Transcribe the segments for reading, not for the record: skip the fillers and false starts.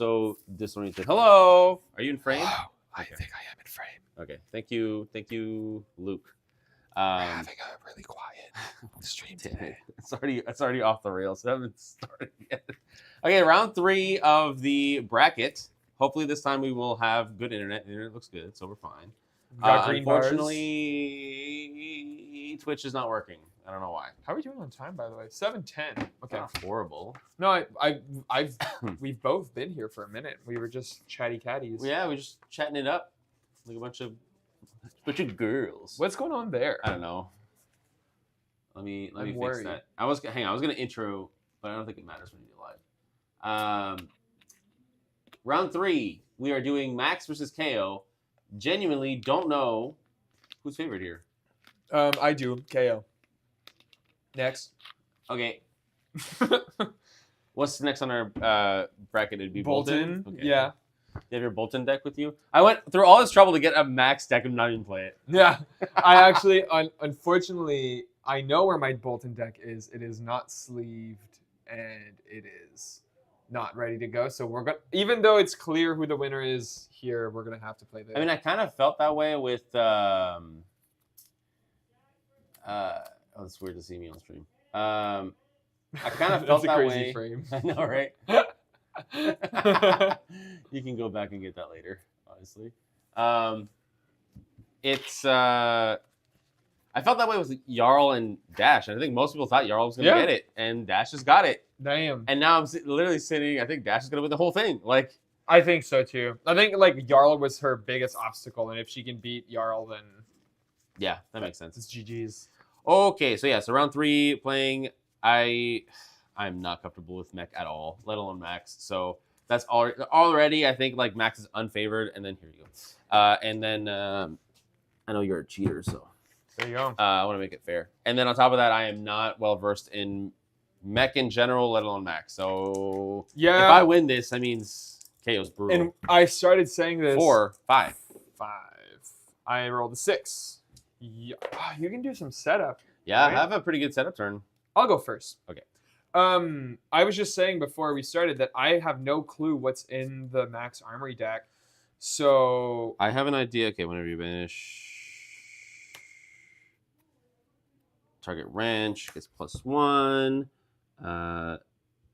So disoriented. Hello. Are you in frame? I think I am in frame. Okay. Thank you, Luke. We're having a really quiet stream today. It's already off the rails. I haven't started yet. Okay, round 3 of the bracket. Hopefully this time we will have good internet. The internet looks good, so we're fine. Got green Unfortunately, Twitch is not working. I don't know why. How are we doing on time, by the way? 7:10. Okay. Not horrible. No, I've we've both been here for a minute. We were just chatty catties. Yeah, we're just chatting it up like a bunch of girls. What's going on there? I don't know. Let me fix worried. that. I was gonna intro, but I don't think it matters when you do live. Round 3, we are doing Maxx versus Kayo. Genuinely don't know who's favorite here. I do. Kayo. Next. Okay. What's next on our bracket? It'd be Bolton. Okay. Yeah. You have your Bolton deck with you? I went through all this trouble to get a Maxx deck and not even play it. Yeah. I actually, unfortunately, I know where my Bolton deck is. It is not sleeved, and it is not ready to go. So we're gonna, even though it's clear who the winner is here, we're gonna have to play this. I mean, I kind of felt that way with. Oh, it's weird to see me on stream. I kind of felt That's that a crazy way. frame. I know, right? You can go back and get that later, honestly. It's I felt that way with Jarl and Dash. I think most people thought Jarl was going to get it, and Dash just got it. Damn. And now I'm literally sitting. I think Dash is going to win the whole thing. Like, I think so too. I think like Jarl was her biggest obstacle, and if she can beat Jarl, then yeah, that makes sense. it's GG's. Okay, so yeah, so round 3 playing. I'm not comfortable with Mech at all, let alone Maxx. So that's already I think like Maxx is unfavored, and then here you go. And then I know you're a cheater, so There you go. I want to make it fair. And then on top of that, I am not well versed in Mech in general, let alone Maxx. So Yeah. if I win this, that means KO's brutal. And I started saying this. 4, 5. 5. I rolled a 6. Yeah. You can do some setup. Yeah, Right? I have a pretty good setup turn. I'll go first. Okay. I was just saying before we started that I have no clue what's in the Maxx Armory deck. So I have an idea. Okay, whenever you finish. Target wrench gets +1.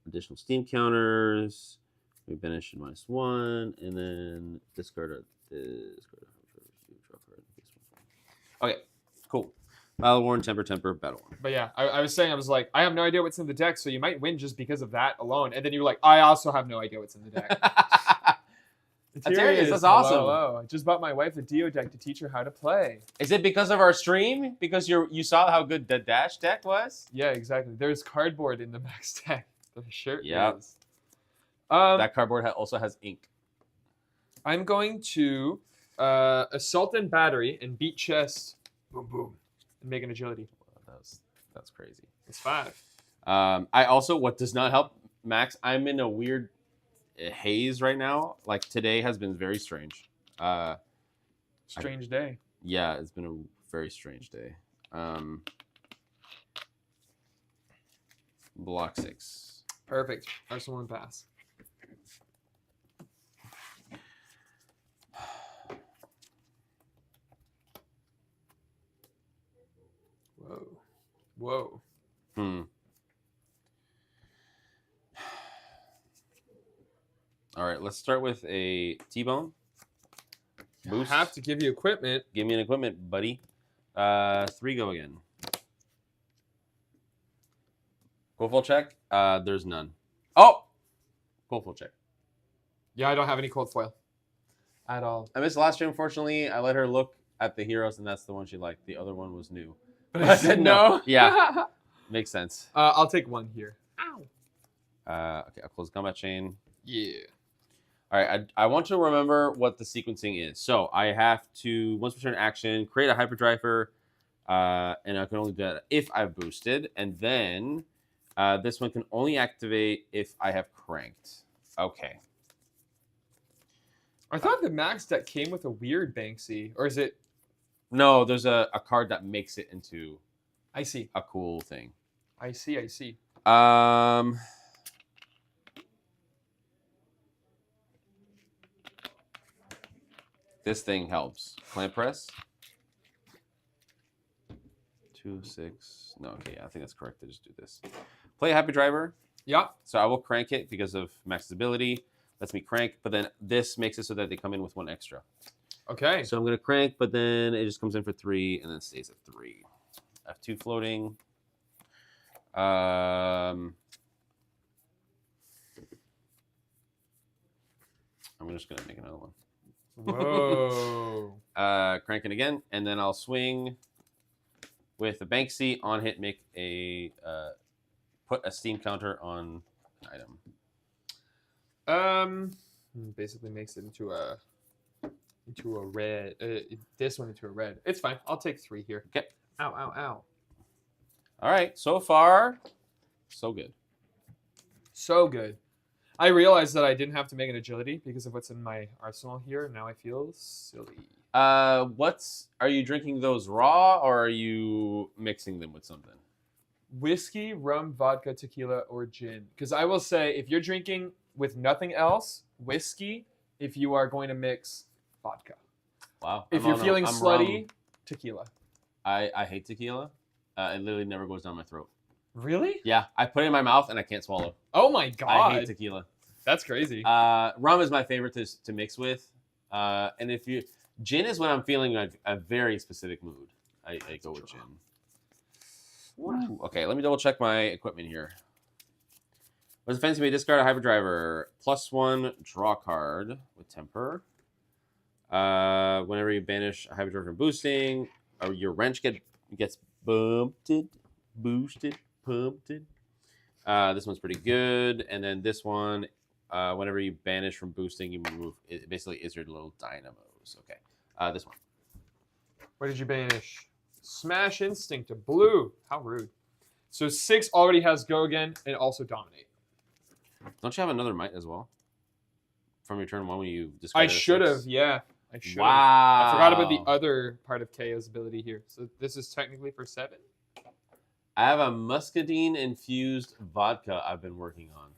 Additional steam counters. We banish -1, and then discard Okay, cool. Battle Worn, Temper, Battle Worn. But yeah, I was saying, I was like, I have no idea what's in the deck, so you might win just because of that alone. And then you were like, I also have no idea what's in the deck. That's serious. That's awesome. Hello. I just bought my wife a Dio deck to teach her how to play. Is it because of our stream? Because you saw how good the Dash deck was? Yeah, exactly. There's cardboard in the Maxx deck. The shirt Yep. is. That cardboard also has ink. I'm going to assault and battery and beat chest. Boom, boom. And make an agility. That's crazy. It's 5. I also, what does not help, Maxx, I'm in a weird haze right now. Like, today has been very strange. Strange day. Yeah, it's been a very strange day. Block 6. Perfect. Arsenal and pass. Whoa. All right, let's start with a T-bone. Boost. I have to give you equipment. Give me an equipment, buddy. 3 go again. Cold full check. There's none. Oh! Cold full check. Yeah, I don't have any cold foil. At all. I missed the last stream, unfortunately. I let her look at the heroes, and that's the one she liked. The other one was new. But I said no. Yeah. Makes sense. I'll take 1 here. Ow. Okay, I'll close combat chain. Yeah. All right, I want to remember what the sequencing is. So I have to, once per turn action, create a hyperdriver, and I can only do that if I've boosted. And then this one can only activate if I have cranked. Okay. I thought the Maxx deck came with a weird Banksy. Or is it? No, there's a card that makes it into I see. a cool thing. I see. this thing helps. Clamp press. 2, 6. No, okay, yeah, I think that's correct to just do this. Play a hyperdriver. Yeah. So I will crank it because of Max's ability. Lets me crank, but then this makes it so that they come in with 1 extra. Okay. So I'm going to crank, but then it just comes in for 3 and then stays at 3. I have 2 floating. I'm just going to make another one. Whoa. Cranking again, and then I'll swing with the Banksy on hit, make a put a steam counter on an item. Basically makes it into a red. This one into a red. It's fine. I'll take 3 here. Okay. Ow, ow, ow. All right. So far, so good. So good. I realized that I didn't have to make an agility because of what's in my arsenal here. Now I feel silly. Are you drinking those raw or are you mixing them with something? Whiskey, rum, vodka, tequila, or gin. Because I will say, if you're drinking with nothing else, whiskey. If you are going to mix, vodka. Wow. If you're feeling slutty, rum. Tequila. I hate tequila. It literally never goes down my throat. Really? Yeah, I put it in my mouth and I can't swallow. Oh my god. I hate tequila. That's crazy. Rum is my favorite to mix with. And if you gin is when I'm feeling like a very specific mood. I go with gin. Ooh, okay, let me double check my equipment here. What's the fancy way? Discard a hyperdriver. +1 draw card with temper. Whenever you banish a hyperdriver from boosting, or your wrench gets bumped, boosted, pumped. This one's pretty good. And then this one, whenever you banish from boosting, you move. It basically is your little dynamos. Okay. This one. What did you banish? Smash Instinct to blue. How rude. So 6 already has go again and also dominate. Don't you have another might as well? From your turn 1 when you discard. I should have, yeah. I should have. Wow. I forgot about the other part of Kayo's ability here. So this is technically for 7. I have a muscadine infused vodka I've been working on.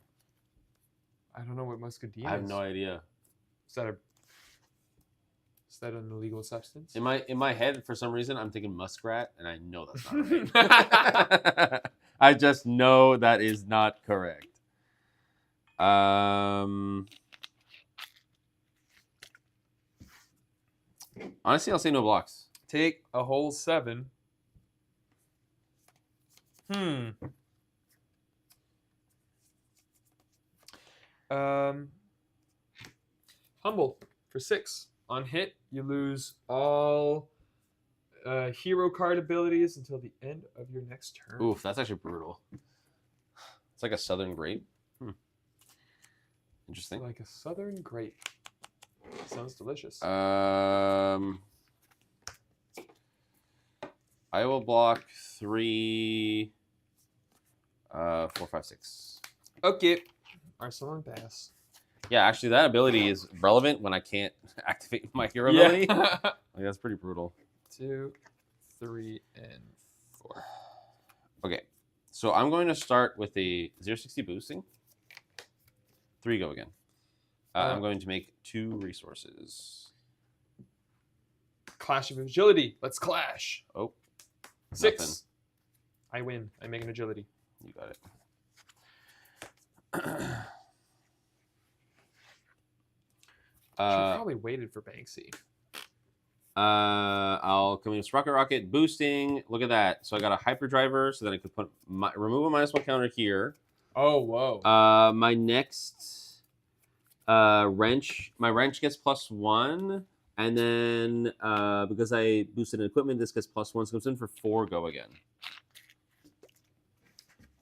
I don't know what muscadine is. I have no idea. Is that an illegal substance? In my head, for some reason, I'm thinking muskrat, and I know that's not right. I just know that is not correct. Honestly, I'll say no blocks. Take a whole 7. Humble for 6. On hit, you lose all hero card abilities until the end of your next turn. Oof, that's actually brutal. It's like a southern grape. Interesting. Like a southern grape. Sounds delicious. I will block 3, 4, 5, 6. Okay. Arsenal and pass. Yeah, actually, that ability is relevant when I can't activate my hero ability. Yeah. Like, that's pretty brutal. 2, 3, and 4. Okay, so I'm going to start with a 060 boosting. 3 go again. I'm going to make 2 resources. Clash of agility. Let's clash. Oh, 6. nothing. I win. I make an agility. You got it. Should probably waited for Banksy. I'll come in with Rocket boosting. Look at that. So I got a hyperdriver, so that I could put remove a -1 counter here. Oh, whoa. My next wrench, my wrench gets +1, and then because I boosted an equipment, this gets +1, so it comes in for 4 go again.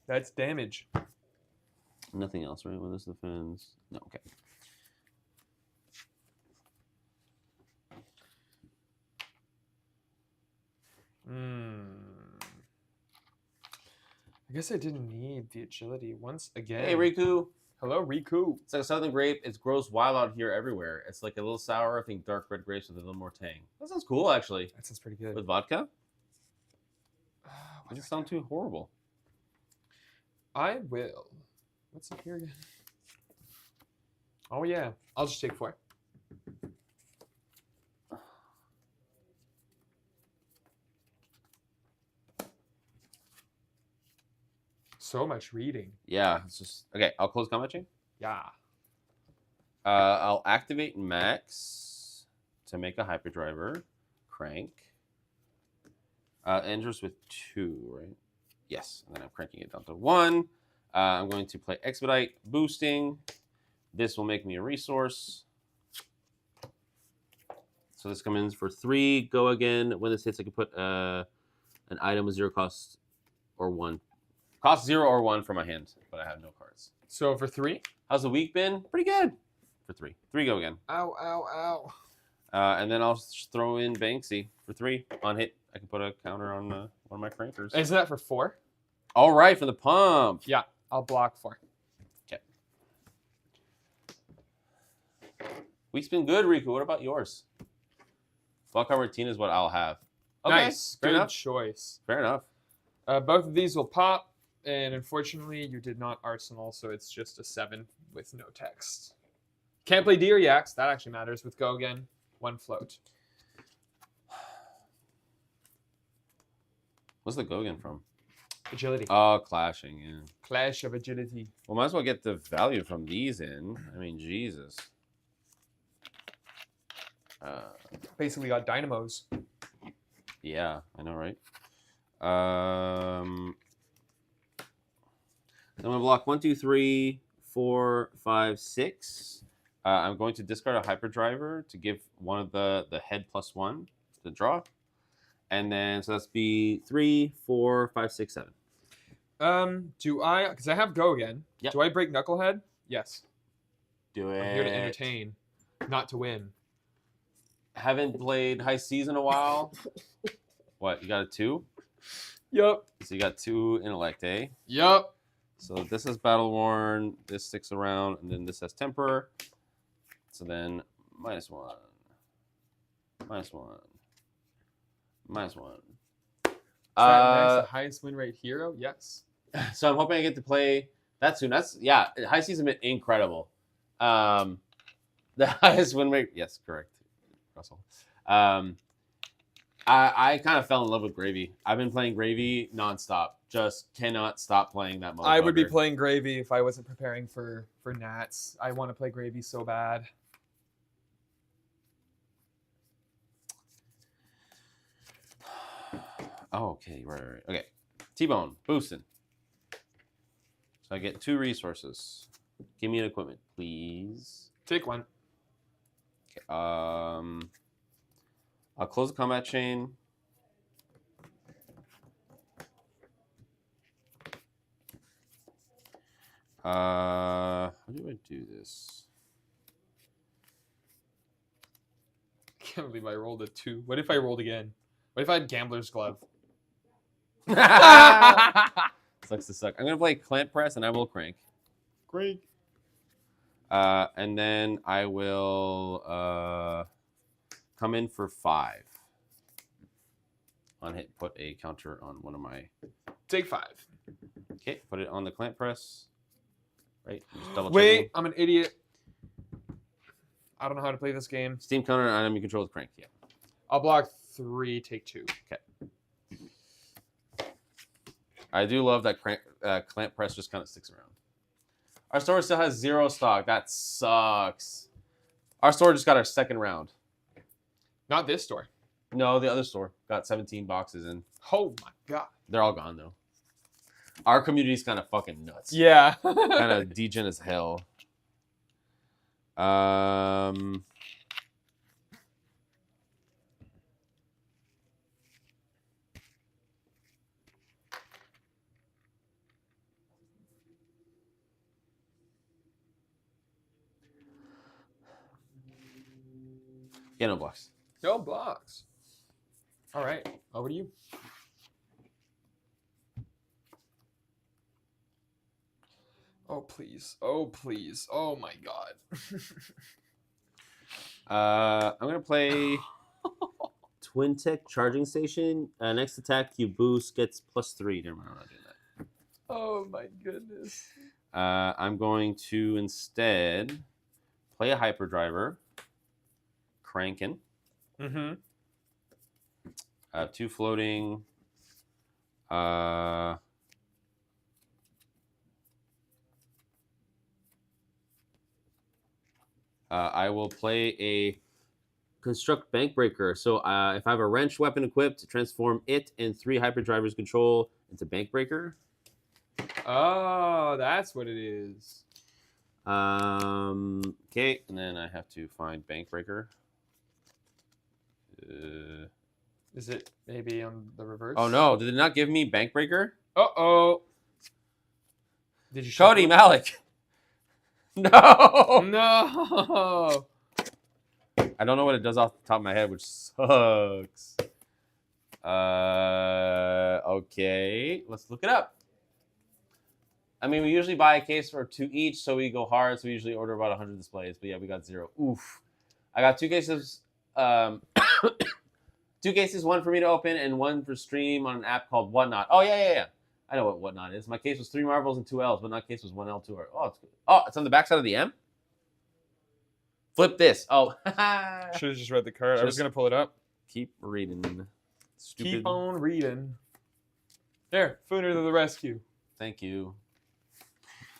That's damage. Nothing else, right? When this defends, no. Okay. I guess I didn't need the agility once again. Hey, Riku. Hello, Riku. It's like a southern grape. It grows wild out here everywhere. It's like a little sour, I think dark red grapes with a little more tang. That sounds cool, actually. That sounds pretty good. With vodka? It doesn't sound too horrible. I will. What's up here again? Oh, yeah. I'll just take 4. So much reading. Yeah, it's just okay. I'll close combat chain. Yeah. I'll activate Maxx to make a hyperdriver. Crank. Enters with 2, right? Yes, and then I'm cranking it down to 1. I'm going to play Expedite, boosting. This will make me a resource. So this comes in for 3. Go again. When this hits, I can put an item with 0 cost or 1. Cost 0 or 1 for my hand, but I have no cards. So for 3? How's the week been? Pretty good. For 3. 3 go again. Ow, ow, ow. And then I'll throw in Banksy for 3. On hit, I can put a counter on one of my crankers. Isn't that for 4? All right, for the pump. Yeah, I'll block 4. Okay. Week's been good, Riku. What about yours? Block routine is what I'll have. Okay, Nice. fair Good enough. choice. Fair enough. Both of these will pop, and unfortunately, you did not Arsenal, so it's just a 7 with no text. Can't play Deer Yaks. That actually matters with Go again. 1 float. What's the Gogan from? Agility. Oh, clashing, yeah. Clash of Agility. Well, might as well get the value from these in. I mean, Jesus. Basically got Dynamos. Yeah, I know, right? I'm going to block 1, 2, 3, 4, 5, 6. I'm going to discard a hyperdriver to give one of the head +1 to draw. And then, so that's be 3, 4, 5, 6, 7. Do I, because I have Go again. Yep. Do I break Knucklehead? Yes. Do it. I'm here to entertain, not to win. Haven't played High Seas in a while. What, you got a 2? Yep. So you got 2 intellect, eh? Yep. So this is Battle Worn, this sticks around, and then this has Temper. So then -1, -1, -1. Is that the highest win rate hero? Yes. So I'm hoping I get to play that soon. That's yeah, High Seas have been incredible. The highest win rate, yes, correct, Russell. I kind of fell in love with Gravy. I've been playing Gravy nonstop. Just cannot stop playing that motherfucker. I would be playing Gravy if I wasn't preparing for Nats. I want to play Gravy so bad. Oh, okay, right. Okay, T-Bone, boosting. So I get 2 resources. Give me an equipment, please. Take 1. Okay, I'll close the combat chain. How do I do this? I can't believe I rolled a 2. What if I rolled again? What if I had Gambler's Glove? Sucks to suck. I'm gonna play Clamp Press and I will crank. Great. And then I will come in for 5. On hit, put a counter on one of my. Take 5. Okay, put it on the Clamp Press. Right. Just double Wait, checking. I'm an idiot. I don't know how to play this game. Steam counter on enemy control with crank. Yeah. I'll block 3, take 2. Okay. I do love that Clamp Press just kind of sticks around. Our store still has 0 stock. That sucks. Our store just got our 2nd round. Not this store. No, the other store got 17 boxes in. Oh my god. They're all gone though. Our community's kind of fucking nuts. Yeah. Kind of degen as hell. Yeah, no blocks. No blocks. All right, over to you. Oh, please. Oh, please. Oh, my God. I'm going to play Twin Tech Charging Station. Next attack you boost gets +3. Never mind, I'm not doing that. Oh, my goodness. I'm going to instead play a Hyperdriver. Cranking. Mm-hmm. 2 floating. I will play a construct bank breaker. So if I have a wrench weapon equipped, transform it and 3 hyperdriver's control into bank breaker. Oh, that's what it is. Okay, and then I have to find bank breaker. Is it maybe on the reverse? Oh no! Did it not give me bank breaker? Uh-oh. Did you Cody shuffle? Malik. No. No. I don't know what it does off the top of my head, which sucks. Okay, let's look it up. I mean, we usually buy a case for 2 each, so we go hard. So we usually order about 100 displays. But yeah, we got 0. Oof. I got 2 cases. 2 cases, 1 for me to open and 1 for stream on an app called Whatnot. Oh yeah. I know what Whatnot is. My case was 3 marbles and 2 L's. Whatnot case was 1 L, 2 R. Oh, it's good. Oh, it's on the back side of the M. Flip this. Oh. Should have just read the card. I was gonna pull it up. Keep reading. Stupid. Keep on reading. There, Fooner to the rescue. Thank you.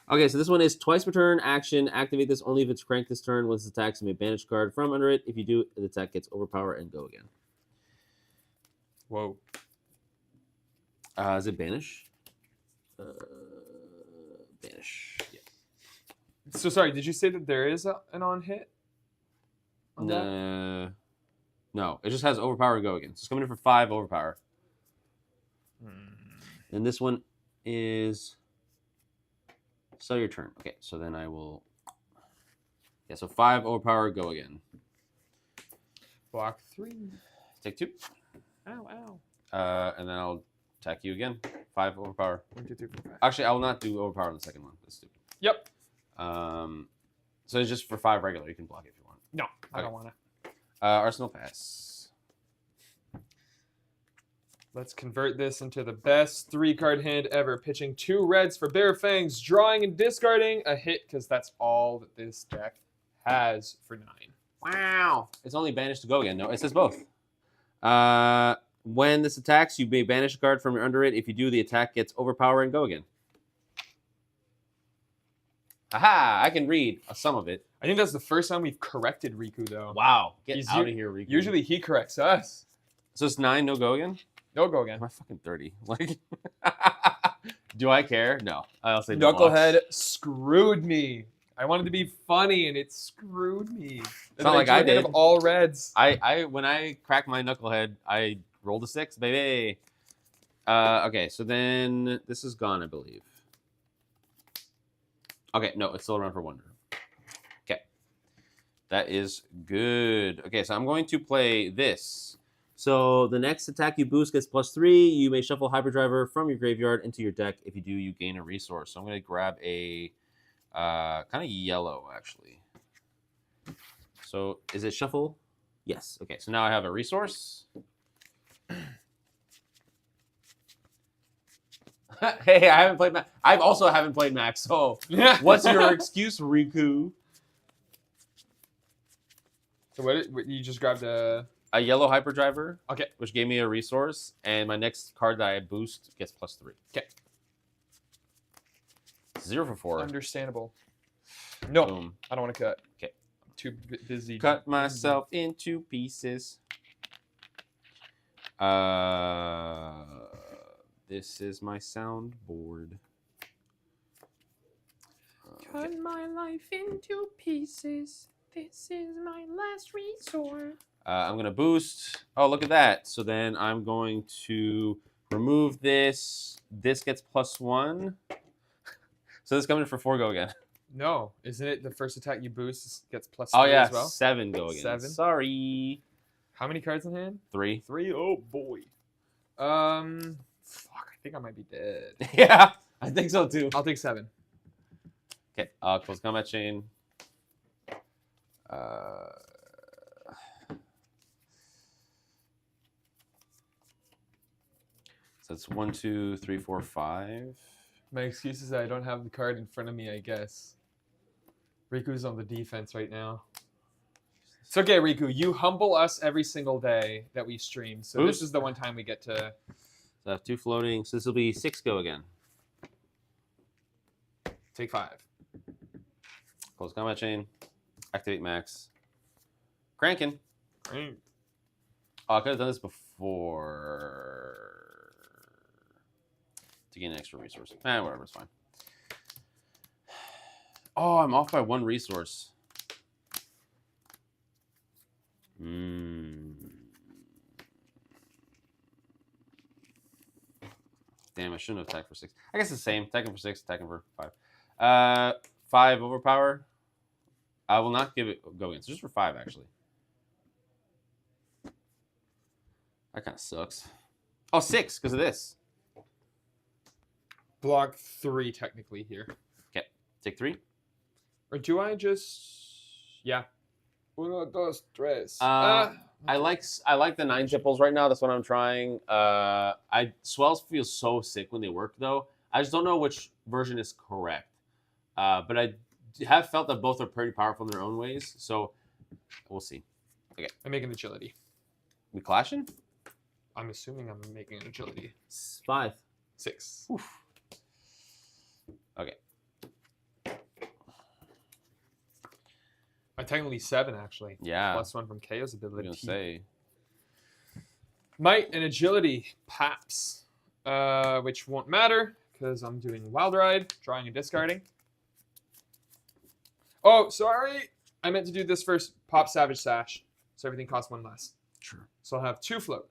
Okay, so this one is twice per turn action. Activate this only if it's cranked this turn. Once it attacks, you may banish card from under it. If you do, the attack gets overpower and go again. Whoa. Is it banish? Banish. Yeah. So sorry, did you say that there is an on hit? On that? No, it just has overpower and go again. So it's coming in for 5 overpower. And this one is sell your turn. Okay, so then I will. Yeah, so 5 overpower, go again. Block 3. Take 2. Ow. And then I'll attack you again. 5 overpower. 1, 2, 3, 4, 5. Actually, I will not do overpower on the second one. That's stupid. Yep. So it's just for 5 regular. You can block it if you want. No, I don't want to. Arsenal pass. Let's convert this into the best 3-card hand ever. Pitching 2 reds for Bare Fangs, drawing and discarding a hit because that's all that this deck has for 9. Wow. It's only banished to go again. No, it says both. When this attacks, you may banish a card from your under it. If you do, the attack gets overpower and go again. Aha! I can read some of it. I think that's the first time we've corrected Riku, though. Wow. Get He's out of here, Riku. Usually he corrects us. So it's 9, no go again? No go again. Am I fucking 30? Like, do I care? No. I'll say Knucklehead screwed me. I wanted to be funny, and it screwed me. It's not like I did. Of all reds. When I cracked my Knucklehead, I rolled a 6, baby. Okay, so then this is gone, I believe. Okay, no, it's still around for 1 turn. Okay. That is good. Okay, so I'm going to play this. So the next attack you boost gets +3. You may shuffle Hyperdriver from your graveyard into your deck. If you do, you gain a resource. So I'm going to grab a kind of yellow, actually. So is it shuffle? Yes. Okay, so now I have a resource. Hey, I haven't played Maxx. I also haven't played Maxx. So what's your excuse, Riku? So what you just grabbed a yellow Hyperdriver. Okay. Which gave me a resource, and my next card that I boost gets +3. Okay. 0 for 4. Understandable. No, Boom. I don't want to cut. Okay. I'm too busy. Cut myself into pieces. This is my soundboard. Cut my life into pieces. This is my last resort. I'm going to boost. Oh, look at that. So then I'm going to remove this. This gets +1. So this is coming for 4 go again. No, isn't it the first attack you boost gets +3 Oh, yeah. as well? 7 go again. 7? Sorry. How many cards in hand? 3. 3? Oh, boy. Fuck, I think I might be dead. Yeah, I think so too. I'll take 7. Okay, close combat chain. So it's 1, 2, 3, 4, 5. My excuse is that I don't have the card in front of me, I guess. Riku's on the defense right now. It's okay, Riku. You humble us every single day that we stream. So Oops. This is the one time we get to... So I have 2 floating. So this will be 6 go again. Take 5. Close combat chain. Activate Maxx. Cranking. Right. Oh, I could have done this before to gain an extra resource. Whatever, it's fine. Oh, I'm off by 1 resource. Damn, I shouldn't have attacked for 6. I guess it's the same. Attacking for 6, attacking for 5. 5 overpower. I will not give it go in. So just for 5, actually. That kind of sucks. Oh, 6 because of this. Block 3 technically here. Okay, take 3. Or do I just? Yeah. 1, 2, 3. I like the 9 zipples right now. That's what I'm trying. Swells feel so sick when they work though. I just don't know which version is correct. But I have felt that both are pretty powerful in their own ways. So we'll see. Okay. I'm making agility. We clashing? I'm assuming I'm making an agility. 5. 6. Oof. Okay. Technically 7 actually. Yeah. +1 from Kayo's I was ability. gonna say. Might and agility, paps, which won't matter because I'm doing wild ride, drawing and discarding. Oh, sorry, I meant to do this first. Pop Savage Sash, so everything costs 1 less. Sure. So I'll have 2 float,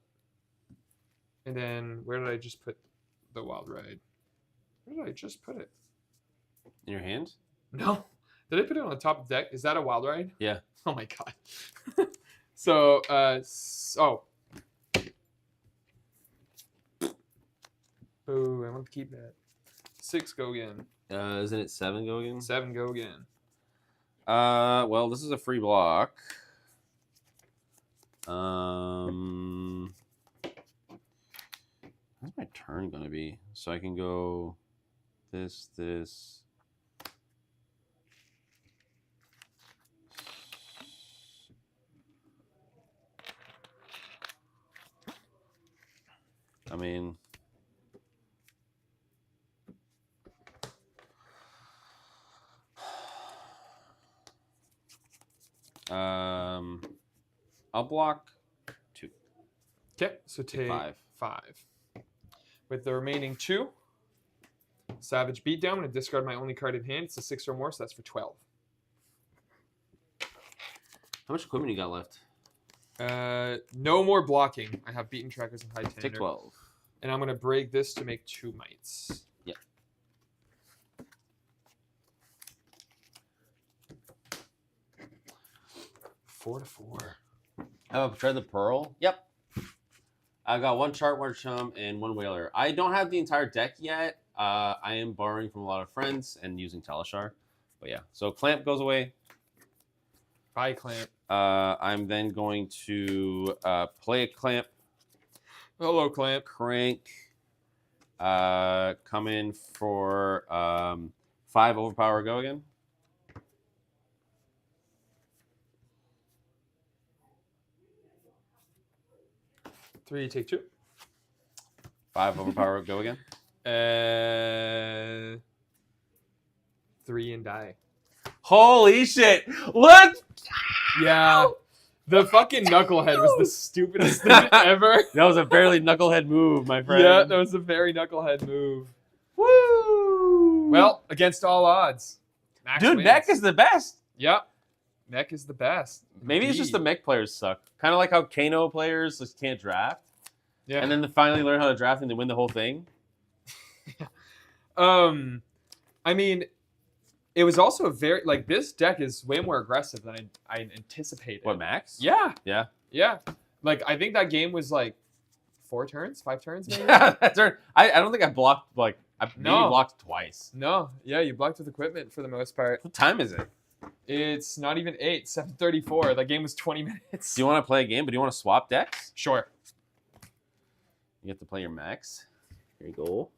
and then where did I just put the wild ride? Where did I just put it? In your hand? No, did I put it on the top of the deck? Is that a wild ride? Yeah. Oh my god. So Oh, I want to keep that. 6 go again. Isn't it 7 go again? 7 go again. Well, this is a free block. How's my turn gonna be? So I can go this. I mean, I'll block 2. Okay, so take 5. 5. With the remaining 2, Savage Beatdown. I'm going to discard my only card in hand. It's a 6 or more, so that's for 12. How much equipment you got left? No more blocking. I have Beaten Trackers and High Tender. Take 12. And I'm going to break this to make 2 mites. Yep. Four to 4. How about try the Pearl? Yep. I got 1 Chart, 1 Chum, and 1 Whaler. I don't have the entire deck yet. I am borrowing from a lot of friends and using Talishar. But yeah, so Clamp goes away. Bye, Clamp. I'm then going to play a Clamp. Hello, Clamp. Crank. Come in for 5 Overpower, go again. Three, take 2. 5 Overpower, go again. 3 and die. Holy shit! Look! Yeah. The fucking knucklehead was the stupidest thing ever. That was a barely knucklehead move, my friend. Yeah, that was a very knucklehead move. Woo! Well, against all odds. Max dude, wins. Mech is the best. Yep. Mech is the best. Maybe it's just the mech players suck. Kind of like how Kano players just can't draft. Yeah. And then they finally learn how to draft and they win the whole thing. I mean, it was also a very, like, this deck is way more aggressive than I anticipated. What, Max? Yeah. Yeah. Yeah. Like, I think that game was like 4 turns, 5 turns maybe? That's right. I don't think I blocked, like, I maybe No. blocked twice. No. Yeah, you blocked with equipment for the most part. What time is it? It's not even 8, 7:34. That game was 20 minutes. Do you want to play a game, but do you want to swap decks? Sure. You have to play your Max. Here you go.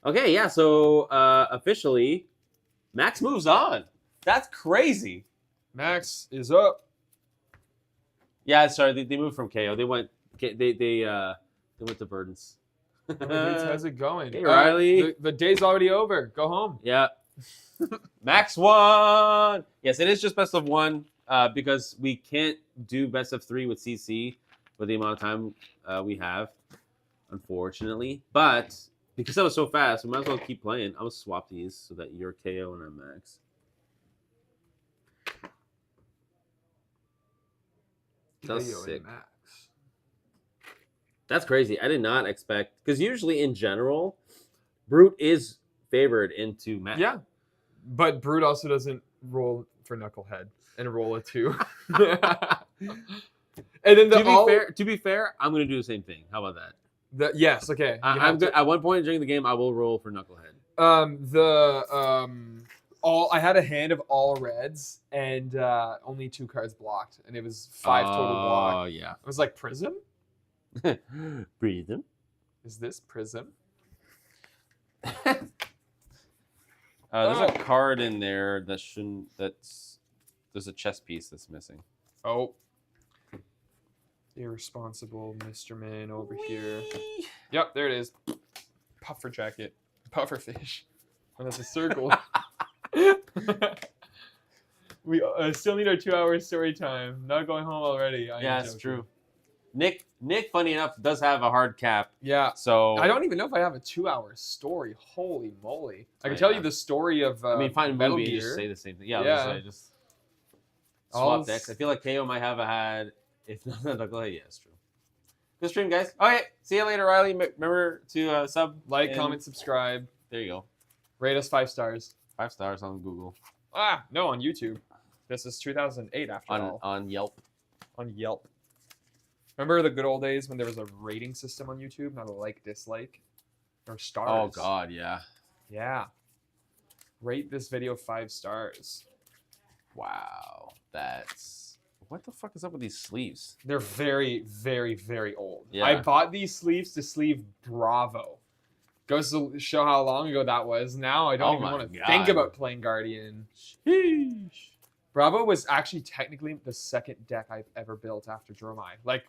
Okay, yeah, so officially, Max moves on. That's crazy. Max is up. Yeah, sorry, they moved from KO. They went to Burdens. How's it going? Hey, Riley. The day's already over. Go home. Yeah. Maxx won. Yes, it is just best of one because we can't do best of 3 with CC with the amount of time we have, unfortunately. But because that was so fast, we might as well keep playing. I'm gonna swap these so that you're KO and I'm Maxx. That was Kayo sick. and Maxx. That's crazy. I did not expect because usually in general, Brute is favored into Maxx. Yeah, but Brute also doesn't roll for Knucklehead and roll a 2. And then To be fair, I'm gonna do the same thing. How about that? Yes, okay. I'm good. At one point during the game, I will roll for Knucklehead. I had a hand of all reds and only 2 cards blocked, and it was 5 total block. Oh yeah. I was like, Prism? Breathe in. Is this Prism? There's a card in there that shouldn't. There's a chess piece that's missing. Oh. Irresponsible Mr. Man over here. Yep, there it is. Puffer jacket. Puffer fish. Oh, that's a circle. We still need our 2-hour story time. Not going home already. Yeah, it's true. Nick, funny enough, does have a hard cap. Yeah. So I don't even know if I have a 2-hour story. Holy moly! I can tell you the story of. I mean, find a Metal movie and Gear. just say the same thing. Yeah, Yeah. just swap decks. I feel like KO might have had. If not, Knucklehead, yeah, it's true. Good stream, guys. Okay, see you later, Riley. Remember to sub, Like, comment, subscribe. There you go. Rate us 5 stars. 5 stars on Google. No, on YouTube. This is 2008 after all. On Yelp. On Yelp. Remember the good old days when there was a rating system on YouTube, not a like, dislike, or stars? Oh God, yeah. Yeah. Rate this video 5 stars. Wow, that's what the fuck is up with these sleeves? They're very, very, very old. Yeah. I bought these sleeves to sleeve Bravo. Goes to show how long ago that was. Now I don't even want to think about playing Guardian. Sheesh. Bravo was actually technically the second deck I've ever built after Dromai. Like,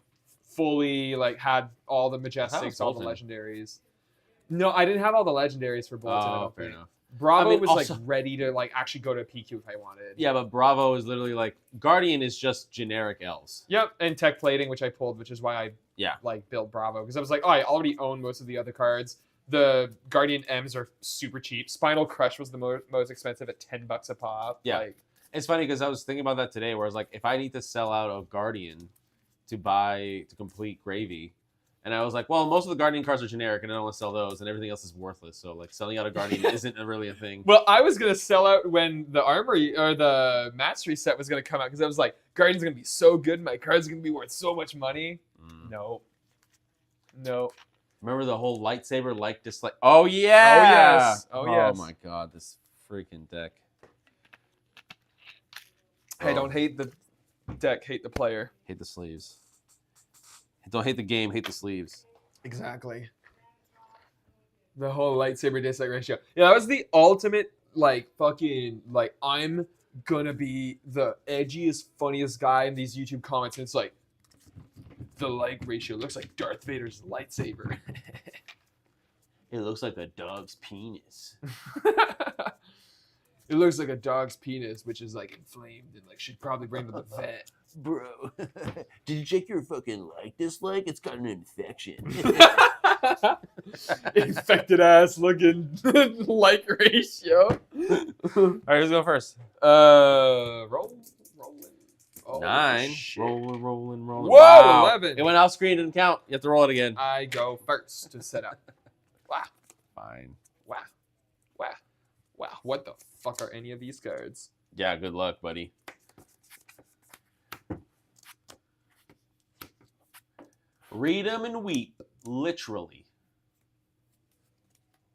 fully, like, had all the Majestics, all the Legendaries. No, I didn't have all the Legendaries for Bolton. I don't fair think. enough. Bravo was also, like ready to like actually go to PQ if I wanted. Yeah, but Bravo is literally like Guardian is just generic L's. Yep, and tech plating, which I pulled, which is why I like built Bravo, because I was like, oh, I already own most of the other cards. The Guardian M's are super cheap. Spinal Crush was the most expensive at $10 a pop. Yeah, like, it's funny because I was thinking about that today, where I was like, if I need to sell out a Guardian to complete Gravy. And I was like, well, most of the Guardian cards are generic, and I don't want to sell those, and everything else is worthless. So, like, selling out a Guardian isn't really a thing. Well, I was going to sell out when the Armory, or the Mastery set was going to come out, because I was like, Guardian's going to be so good, my card's going to be worth so much money. No. Remember the whole lightsaber like dislike? Oh, yeah! Oh, yes. Oh, my God, this freaking deck. Hey, don't hate the deck, hate the player. Hate the sleeves. Don't hate the game, hate the sleeves. Exactly. The whole lightsaber dislike ratio. Yeah, that was the ultimate, like, fucking, like, I'm gonna be the edgiest, funniest guy in these YouTube comments, and it's like, the like ratio looks like Darth Vader's lightsaber. It looks like a dog's penis. It looks like a dog's penis, which is, like, inflamed and, like, should probably bring to the vet. Bro, did you check your fucking dislike? It's got an infection. Infected ass looking like ratio. All right, who's going first? Rolling. Oh, 9. shit. Rolling. Whoa, Wow. 11. It went off screen, didn't count. You have to roll it again. I go first to set up. Wow. Fine. Wow. What the fuck are any of these cards? Yeah, good luck, buddy. Read them and weep, literally.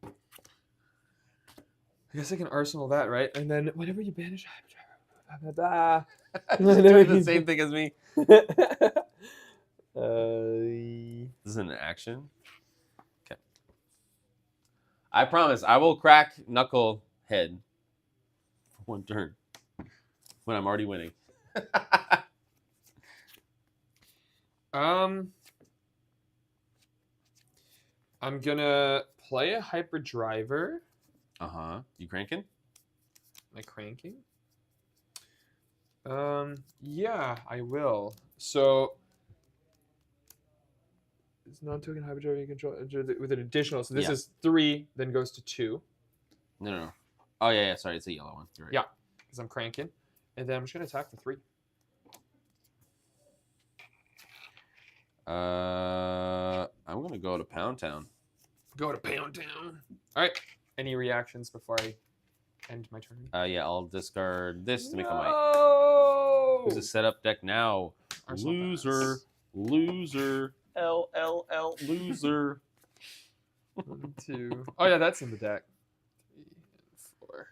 I guess I can arsenal that, right? And then whenever you banish, Doing the same thing as me. This is an action. Okay. I promise I will crack Knucklehead for one turn when I'm already winning. I'm gonna play a hyperdriver. You cranking? I cranking? Yeah, I will. So it's non-token hyperdrive you control with an additional. So this is 3, then goes to 2. No. Oh yeah. Sorry, it's a yellow one. You're right. Yeah, because I'm cranking, and then I'm just gonna attack for 3. I'm gonna go to Pound Town. Go to Pound Town. All right. Any reactions before I end my turn? Yeah, I'll discard this to make a might. No. Who's a setup deck now? Arsenal Loser. LLL. Loser. 1, 2. Oh yeah, that's in the deck. 3 and 4.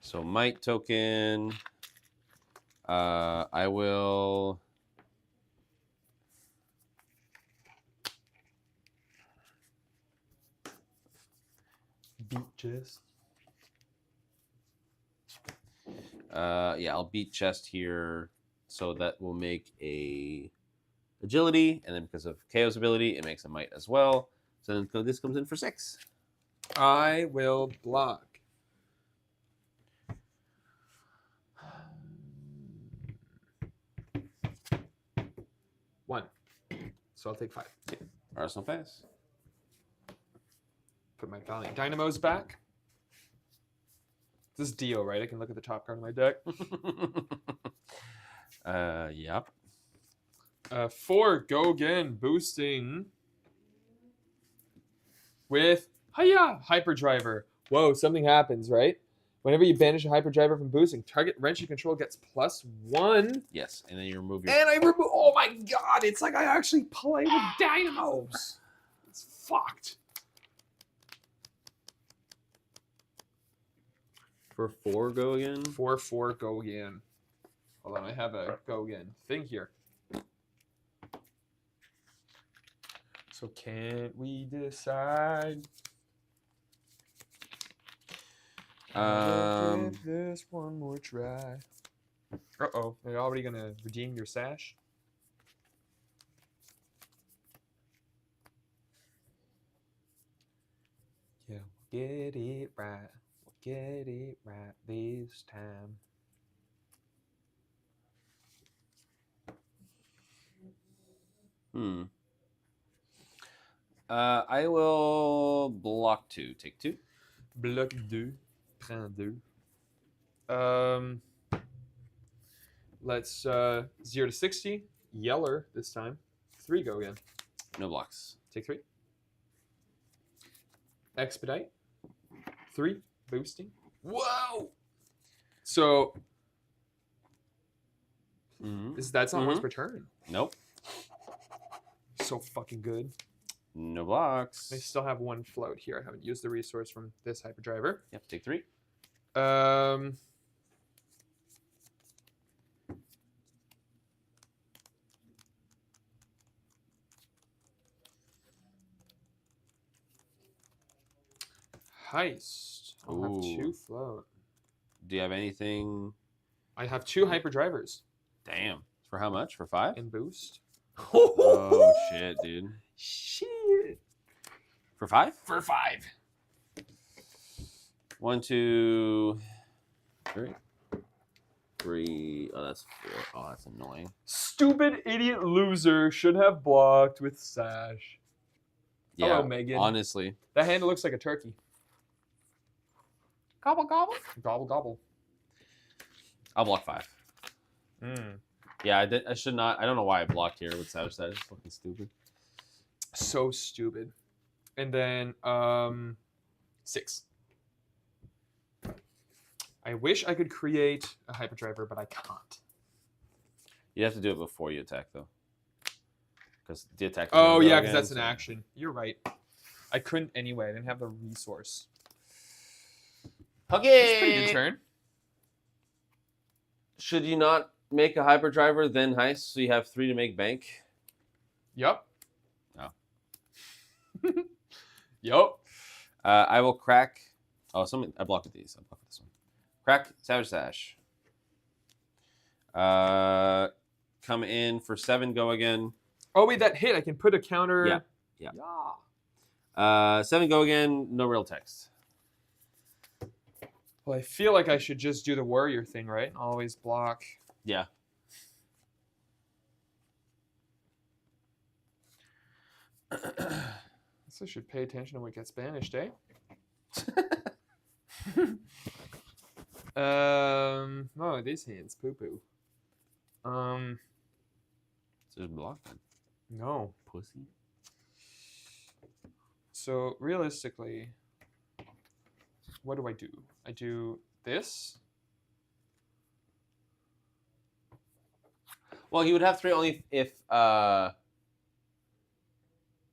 So might token. I will. Beat chest. Yeah, I'll beat chest here, so that will make a agility, and then because of Kayo's ability, it makes a might as well. So then this comes in for 6. I will block. One. So I'll take 5. Arsenal pass. Put my Valiant Dynamos back. This is Dio, right? I can look at the top card of my deck. Yep. 4, go again, boosting with Hyperdriver. Whoa, something happens, right? Whenever you banish a Hyperdriver from boosting, target wrench you control gets +1. Yes, and then you remove your. And I remove. Oh my god! It's like I actually play with Dynamos. It's fucked. For 4, go again. 4/4, go again. Hold on, I have a go again thing here. So can't we decide? Give this one more try. Uh-oh, are you already gonna redeem your sash? Yeah, we'll get it right. We'll get it right this time. I will block 2. Take 2. Bloc 2. Prends 2. Let's 0 to 60. Yeller this time. 3, go again. No blocks. Take 3. Expedite. 3, boosting. Whoa! So that's not once per turn. Nope. So fucking good. No blocks. I still have 1 float here. I haven't used the resource from this Hyperdriver. Yep, take 3. Heist. I'll have 2 float. Do you have anything? I have 2 Hyperdrivers. Damn. For how much? For 5? And boost. Oh shit, dude. Shit. For 5? For 5. 1, 2, 3. 3. Oh, that's 4. Oh, that's annoying. Stupid idiot loser should have blocked with Sash. Yeah, Hello, Megan. honestly. That hand looks like a turkey. Gobble, gobble. Gobble, gobble. I'll block 5. Yeah, I should not. I don't know why I blocked here with Savage. That is fucking stupid. So stupid. And then 6. I wish I could create a Hyperdriver, but I can't. You have to do it before you attack, though. Because the attack. Oh, yeah, because that's an action. You're right. I couldn't anyway. I didn't have the resource. Okay. That's a pretty good turn. Should you not make a Hyperdriver, then Heist, so you have 3 to make bank? Yup. No. Yup. I will crack. Oh, I blocked these. I blocked this one. Crack Savage Sash. Come in for 7. Go again. Oh wait, that hit. I can put a counter. Yeah. Yeah. Yeah. 7 go again. No real text. Well, I feel like I should just do the warrior thing, right? Always block. Yeah. So I should pay attention to what gets banished, eh? Oh, this hand's poo-poo. So just block then. No. Pussy. So realistically, what do? I do this. Well, he would have 3 only if.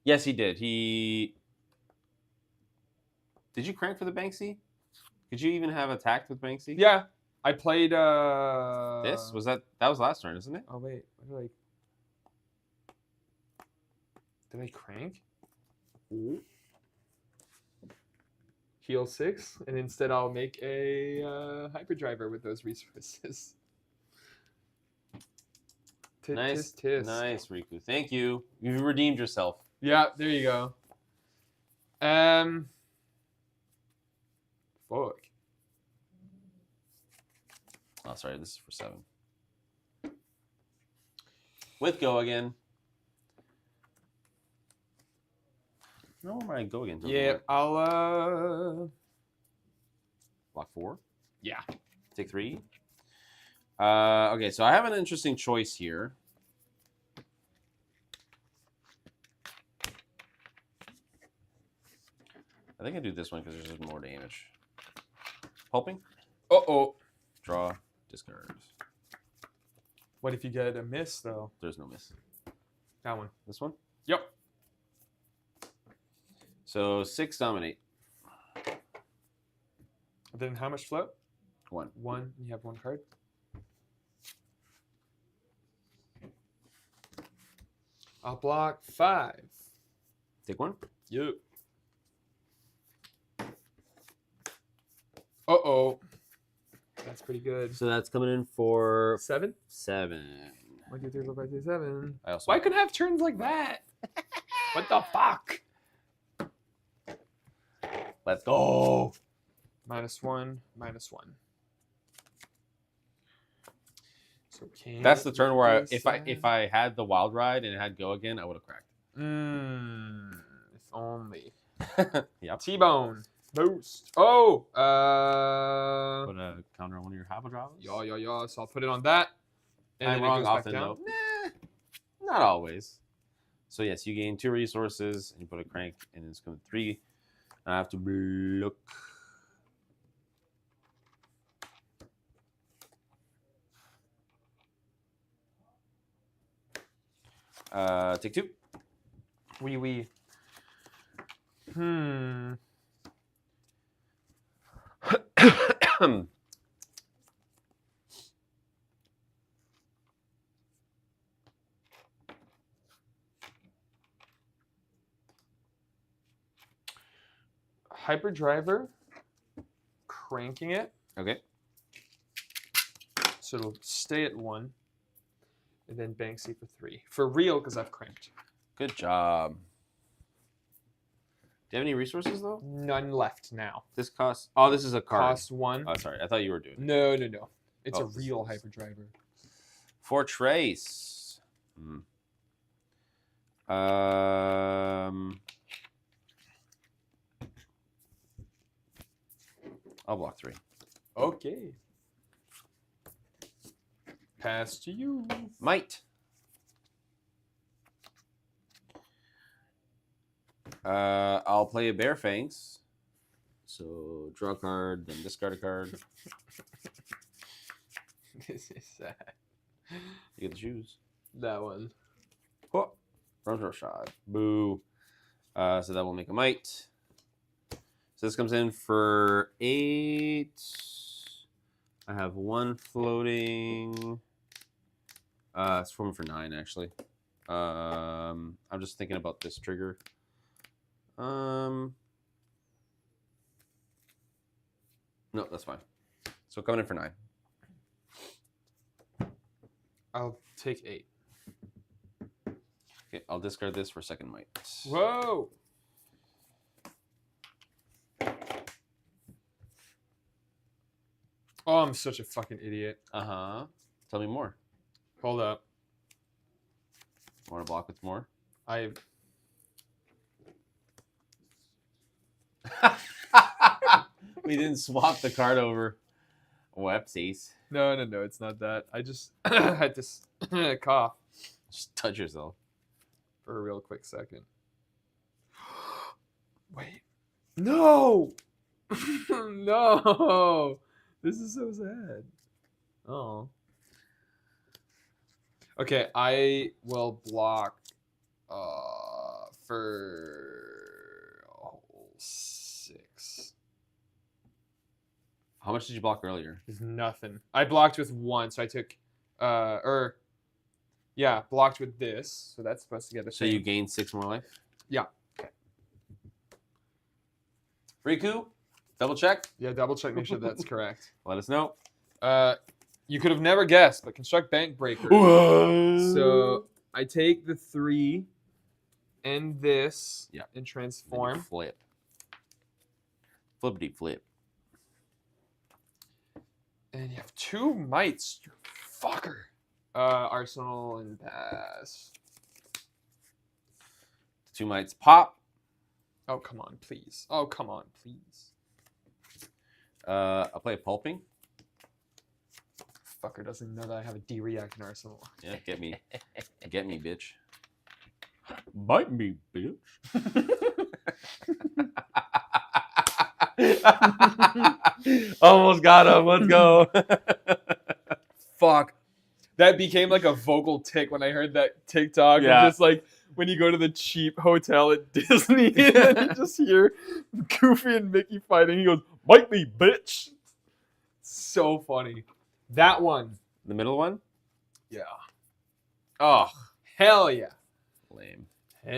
Yes, he did. Did you crank for the Banksy? Could you even have attacked with Banksy? Yeah, I played. This was that was last turn, isn't it? Oh wait, what did I crank? Heal 6, and instead I'll make a hyperdriver with those resources. Nice, Tisk. nice, Riku. Thank you. You redeemed yourself. Yeah, there you go. Fuck. Oh, sorry. This is for 7. With go again. No, my go again. doesn't Yeah, work. I'll Block 4. Yeah. Take 3. Okay, so I have an interesting choice here. I think I do this one because there's just more damage. Pulping. Uh-oh. Draw. Discard. What if you get a miss though? There's no miss. That one. This one. Yep. So 6 dominate. Then how much float? 1. 1. You have 1 card. I'll block 5. Take 1. Yep. Uh-oh. That's pretty good. So that's coming in for 7? 7. 1, 2, 3, 4, 5, 6, 7. I also Why couldn't I have turns like that? What the fuck? Let's go. -1, -1. So That's the turn where if I had the wild ride and it had go again, I would have cracked. If only. Yep. T-bone. Boost. Oh! Put a counter on one of your Habadravas. Yeah. So I'll put it on that. And I'm then it wrong goes back often down. though. Nah, not always. So yes, you gain 2 resources and you put a crank and it's going to 3. I have to block. Take 2. Wee. Hyperdriver. Cranking it. Okay. So it'll stay at 1. And then Banksy for 3. For real, because I've cranked. Good job. Do you have any resources though? None left now. This costs. Oh, this is a card. Cost 1. Oh, sorry. I thought you were doing it. No. It's Oh, a real hyperdriver. For Trace. I'll block 3. Okay. Pass to you. Might. I'll play a Bear Fangs. So draw a card, then discard a card. This is sad. You get to choose. That one. Oh, front shot. Boo. So that will make a might. So this comes in for 8. I have 1 floating. It's for 9 actually. I'm just thinking about this trigger. No, that's fine. So coming in for 9. I'll take 8. Okay, I'll discard this for second might. Whoa. Oh, I'm such a fucking idiot. Uh-huh. Tell me more. Hold up. Want to block with more? We didn't swap the card over. Whoopsies. No, it's not that. I just had to cough Just touch yourself. for a real quick second. Wait. No! No! This is so sad. Oh. Okay, I will block for 6. How much did you block earlier? There's nothing. I blocked with 1, so I took blocked with this. So that's supposed to get the So same. you gained 6 more life? Yeah. Riku, double check. Yeah, double check, make sure that's correct. Let us know. You could have never guessed, but construct bank breaker. So I take the 3 and this Yeah. and Then you transform. flip. Flippity flip. And you have 2 mites, you fucker. Arsenal and pass. 2 mites pop. Oh, come on, please. Oh, come on, please. I'll play pulping. Fucker doesn't know that I have a D react in Arsenal. Yeah, get me. Get me, bitch. Bite me, bitch. Almost got him. Let's go. Fuck. That became like a vocal tick when I heard that TikTok. Yeah. And just like when you go to the cheap hotel at Disney and then you just hear Goofy and Mickey fighting. He goes, "Bite me, bitch." So funny. That one. The middle one? Yeah. Oh, Hell yeah. lame. Hell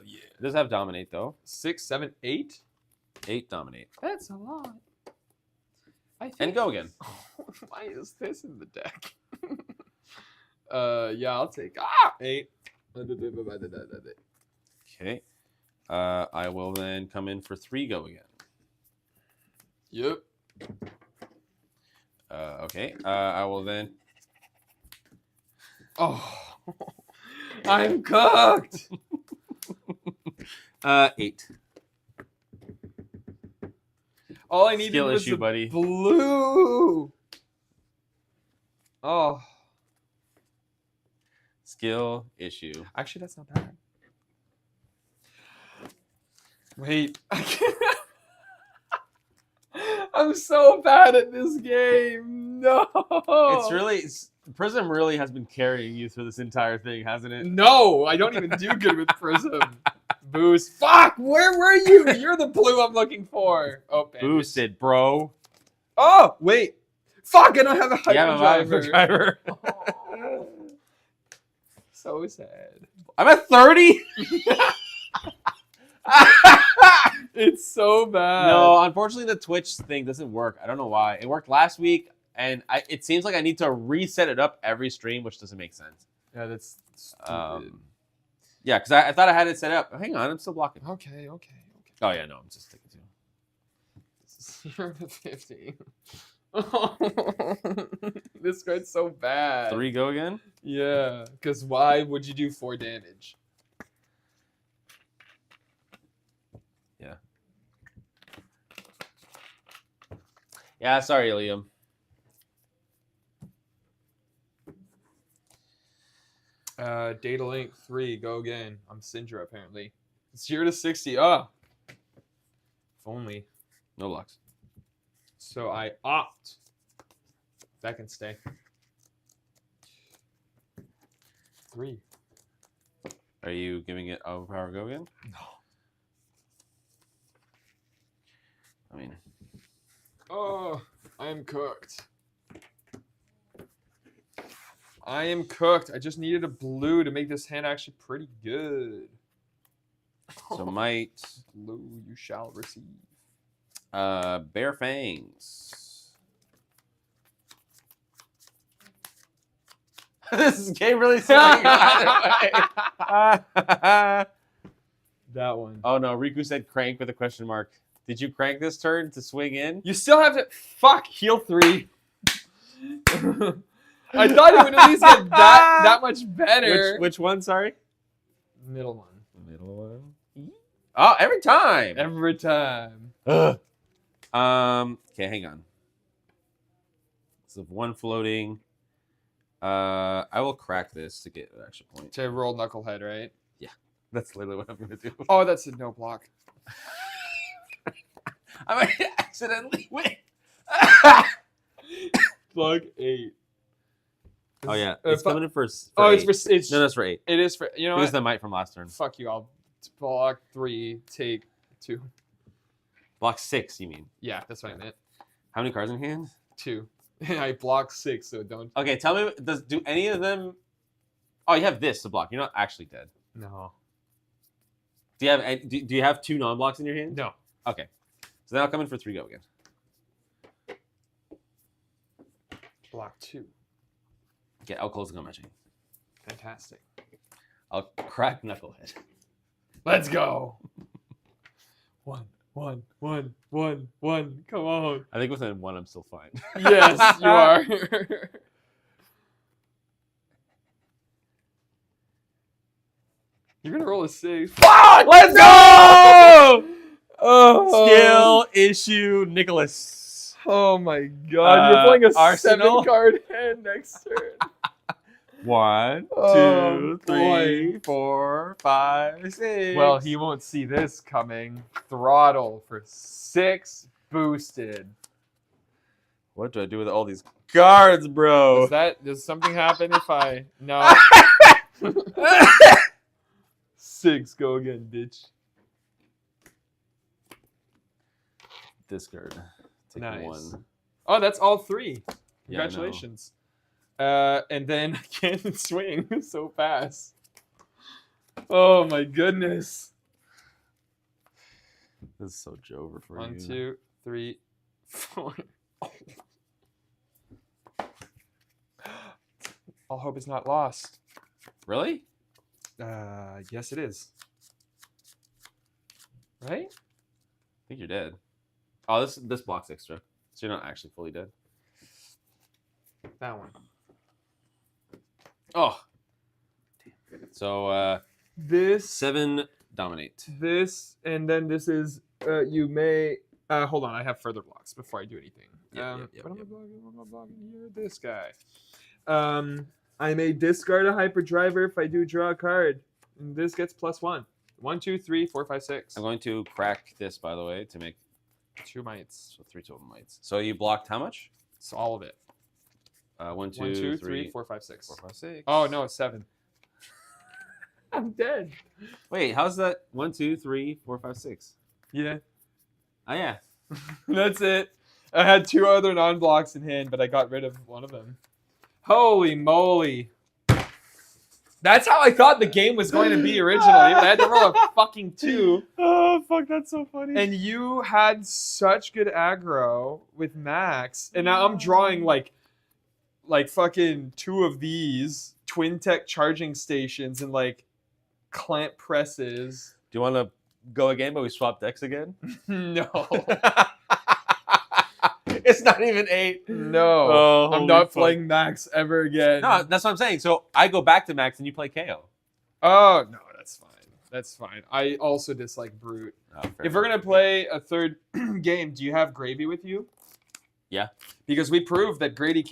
yeah. It does have dominate, though. 6, 7, 8? 8 dominate. That's a lot. I think. And go again. Why is this in the deck? Yeah, I'll take 8. Okay. I will then come in for 3 go again. Yep. Okay. I will then. Oh, I'm cooked. 8. All I needed Skill was issue, the buddy. blue. Oh, Skill issue. actually, that's not bad. Wait, I can't. I'm so bad at this game. No. It's really. Prism really has been carrying you through this entire thing, hasn't it? No, I don't even do good with Prism. Boost. Fuck, where were you? You're the blue I'm looking for. Oh, bangers. Boosted, bro. Oh, wait. Fuck, I don't have a You have a hyperdriver. hyperdriver. So sad. I'm at 30. It's so bad. No, unfortunately, the Twitch thing doesn't work. I don't know why. It worked last week, and it seems like I need to reset it up every stream, which doesn't make sense. Yeah, that's stupid. Yeah, because I thought I had it set up. Hang on, I'm still blocking. Okay. Oh yeah, no, I'm just sticking to. You're at 50. This card's so bad. 3 go again. Yeah, because why would you do 4 damage? Yeah, sorry, Liam. Data link 3, go again. I'm Syndra apparently. 0 to 60. Oh. If only. No locks. So I opt. That can stay. 3. Are you giving it overpower go again? No. I mean, Oh, I am cooked. I am cooked. I just needed a blue to make this hand actually pretty good. so might Blue you shall receive. Bare Fangs. This is game really silly. That one. Oh no, Riku said crank with a question mark. Did you crank this turn to swing in? You still have to. Fuck, heal 3. I thought it would at least get that much better. Which one? Sorry. Middle one. Middle one. Oh, every time. Every time. Ugh. Okay, hang on. So one floating. I will crack this to get an extra point. To roll Knucklehead, right? Yeah, that's literally what I'm gonna do. Oh, that's a no block. I might accidentally win. Block 8. Oh yeah, it's coming in for. Oh, eight. it's No, that's for 8. It is for you know It was what? the might from last turn. Fuck you. I'll block 3, take 2. Block 6, you mean? Yeah, that's what I meant. How many cards in hand? 2. I block 6, so don't. Okay, tell me. Do any of them? Oh, you have this to block. You're not actually dead. No. Do you have? Do you have 2 non-blocks in your hand? No. Okay, so then I'll come in for 3 go again. Block 2. Okay, I'll close the gun matching. Fantastic. I'll crack Knucklehead. Let's go. 1, 1, 1, 1, 1. Come on. I think within 1, I'm still fine. Yes, you are. You're gonna roll a 6. Fuck! Let's go! Oh. Skill issue, Nicholas. Oh my god, you're playing a Arsenal? 7-card hand next turn. 1, Oh, 2, 3, 4, 5, 6. Well, he won't see this coming. Throttle for 6 boosted. What do I do with all these cards, bro? Does something happen if I no 6 go again, bitch. Discard. Take Nice. 1. Oh, that's all 3. Yeah, I know. Congratulations. And then I can't swing so fast. Oh my goodness. This is so Jover for 1, you. 2, 3, 4. All hope is not lost. Really? Yes, it is. Right? I think you're dead. Oh, this block's extra. So you're not actually fully dead. That one. Oh. So This, 7 dominate. this, and then this is. You may. Hold on, I have further blocks before I do anything. Yep. What am I blocking? What am I blocking here? This guy. I may discard a hyperdriver if I do draw a card. And this gets +1. 1, 2, 3, 4, 5, 6. I'm going to crack this, by the way, to make 2 mites. so 3 total mites. So you blocked how much? It's all of it. 1, 2, 1, 2, 3, 3, 4, 5, 6. 4, 5, 6. Oh no, it's 7. I'm dead. Wait, how's that? 1, 2, 3, 4, 5, 6. Yeah, Oh yeah. that's it. I had 2 other non-blocks in hand, but I got rid of one of them. Holy moly. That's how I thought the game was going to be originally. I had to roll a fucking 2. Oh fuck, that's so funny. And you had such good aggro with Maxx. And now I'm drawing like fucking 2 of these twin tech charging stations and like clamp presses. Do you want to go again, but we swap decks again? No. It's not even 8. No. Oh, I'm holy not fuck. playing Maxx ever again. No, that's what I'm saying. So I go back to Maxx and you play KO. Oh, no, that's fine. That's fine. I also dislike Brute. Oh, fair If we're enough. going to play a third game, do you have Gravy with you? Yeah. Because we proved that Gravy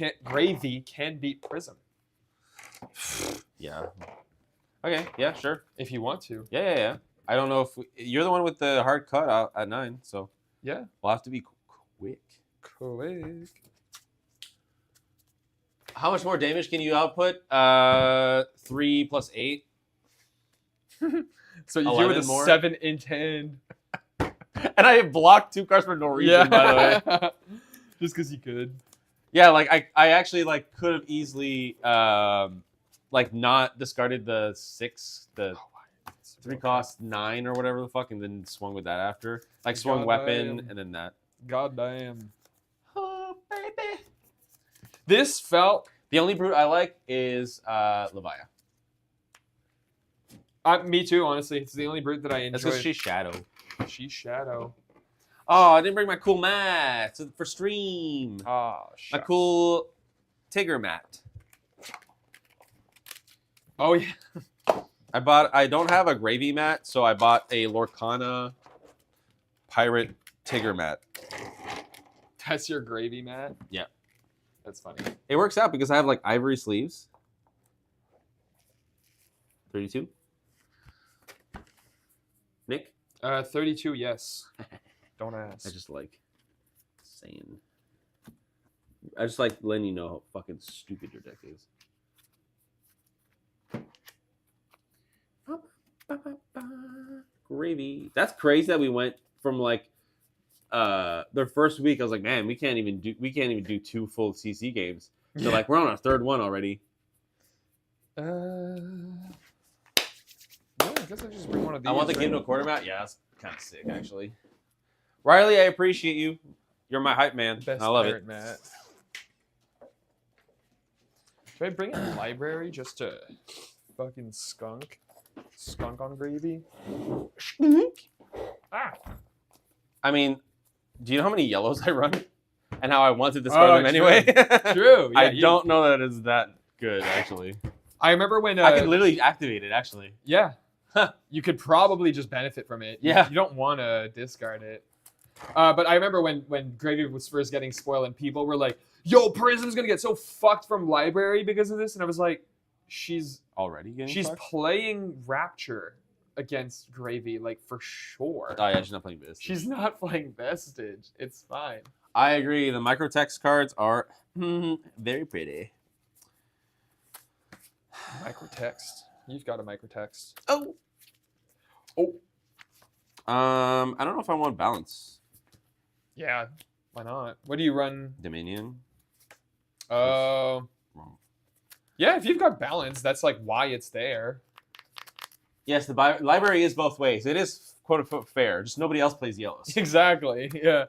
can beat Prism Yeah. Okay. Yeah. Sure. if you want to. Yeah. I don't know if you're the one with the hard cut out at 9, so Yeah. we'll have to be quick. Quick. How much more damage can you output? 3 plus 8. So you do 11 with a more? 7 in hand. And I blocked 2 cards for no reason, by the way. Just because you could. Yeah, like I actually like could have easily like not discarded the 6, the 3 cost 9 or whatever the fuck, and then swung with that after. Like swung God weapon damn. and then that. God damn. Oh baby. This felt The only brute I like is Levia. Me too, honestly. It's the only brute that I enjoy. That's because she's Shadow. She's Shadow. Oh, I didn't bring my cool mat for stream. Oh, My cool Tigger mat. Oh, yeah. I don't have a gravy mat, so I bought a Lorcana pirate Tigger mat. That's your gravy mat? Yeah. That's funny. It works out because I have like ivory sleeves. 32. Nick? 32, yes. Don't ask. I just like saying. I just like letting you know how fucking stupid your deck is. Gravy. That's crazy that we went from like their first week. I was like, man, we can't even do 2 full CC games. So like we're on our 3rd one already. Yeah, I guess I just bring one of these. I want the game to a quarter mat. Yeah, that's kind of sick actually. Riley, I appreciate you. You're my hype man. Best I love pirate it. mat. Should I bring a library just to fucking skunk on gravy? Ah. I mean, do you know how many yellows I run? And how I want to discard them anyway? True. Yeah, I don't know that it's that good, actually. I remember when I could literally activate it, actually. Yeah. You could probably just benefit from it. Yeah. You don't want to discard it. But I remember when Gravy was first getting spoiled and people were like, yo, Prism's going to get so fucked from library because of this. And I was like, she's already getting fucked? playing Rapture against Gravy, like, for sure. Oh, yeah, she's not playing Vestige. She's not playing Vestige. It's fine. I agree. The microtext cards are very pretty. Microtext. You've got a microtext. Oh. I don't know if I want balance. Yeah. Why not? What do you run? Dominion. Wrong. Yeah, if you've got balance, that's like why it's there. Yes, the library is both ways. It is quote unquote fair. Just nobody else plays yellows. Exactly. Yeah.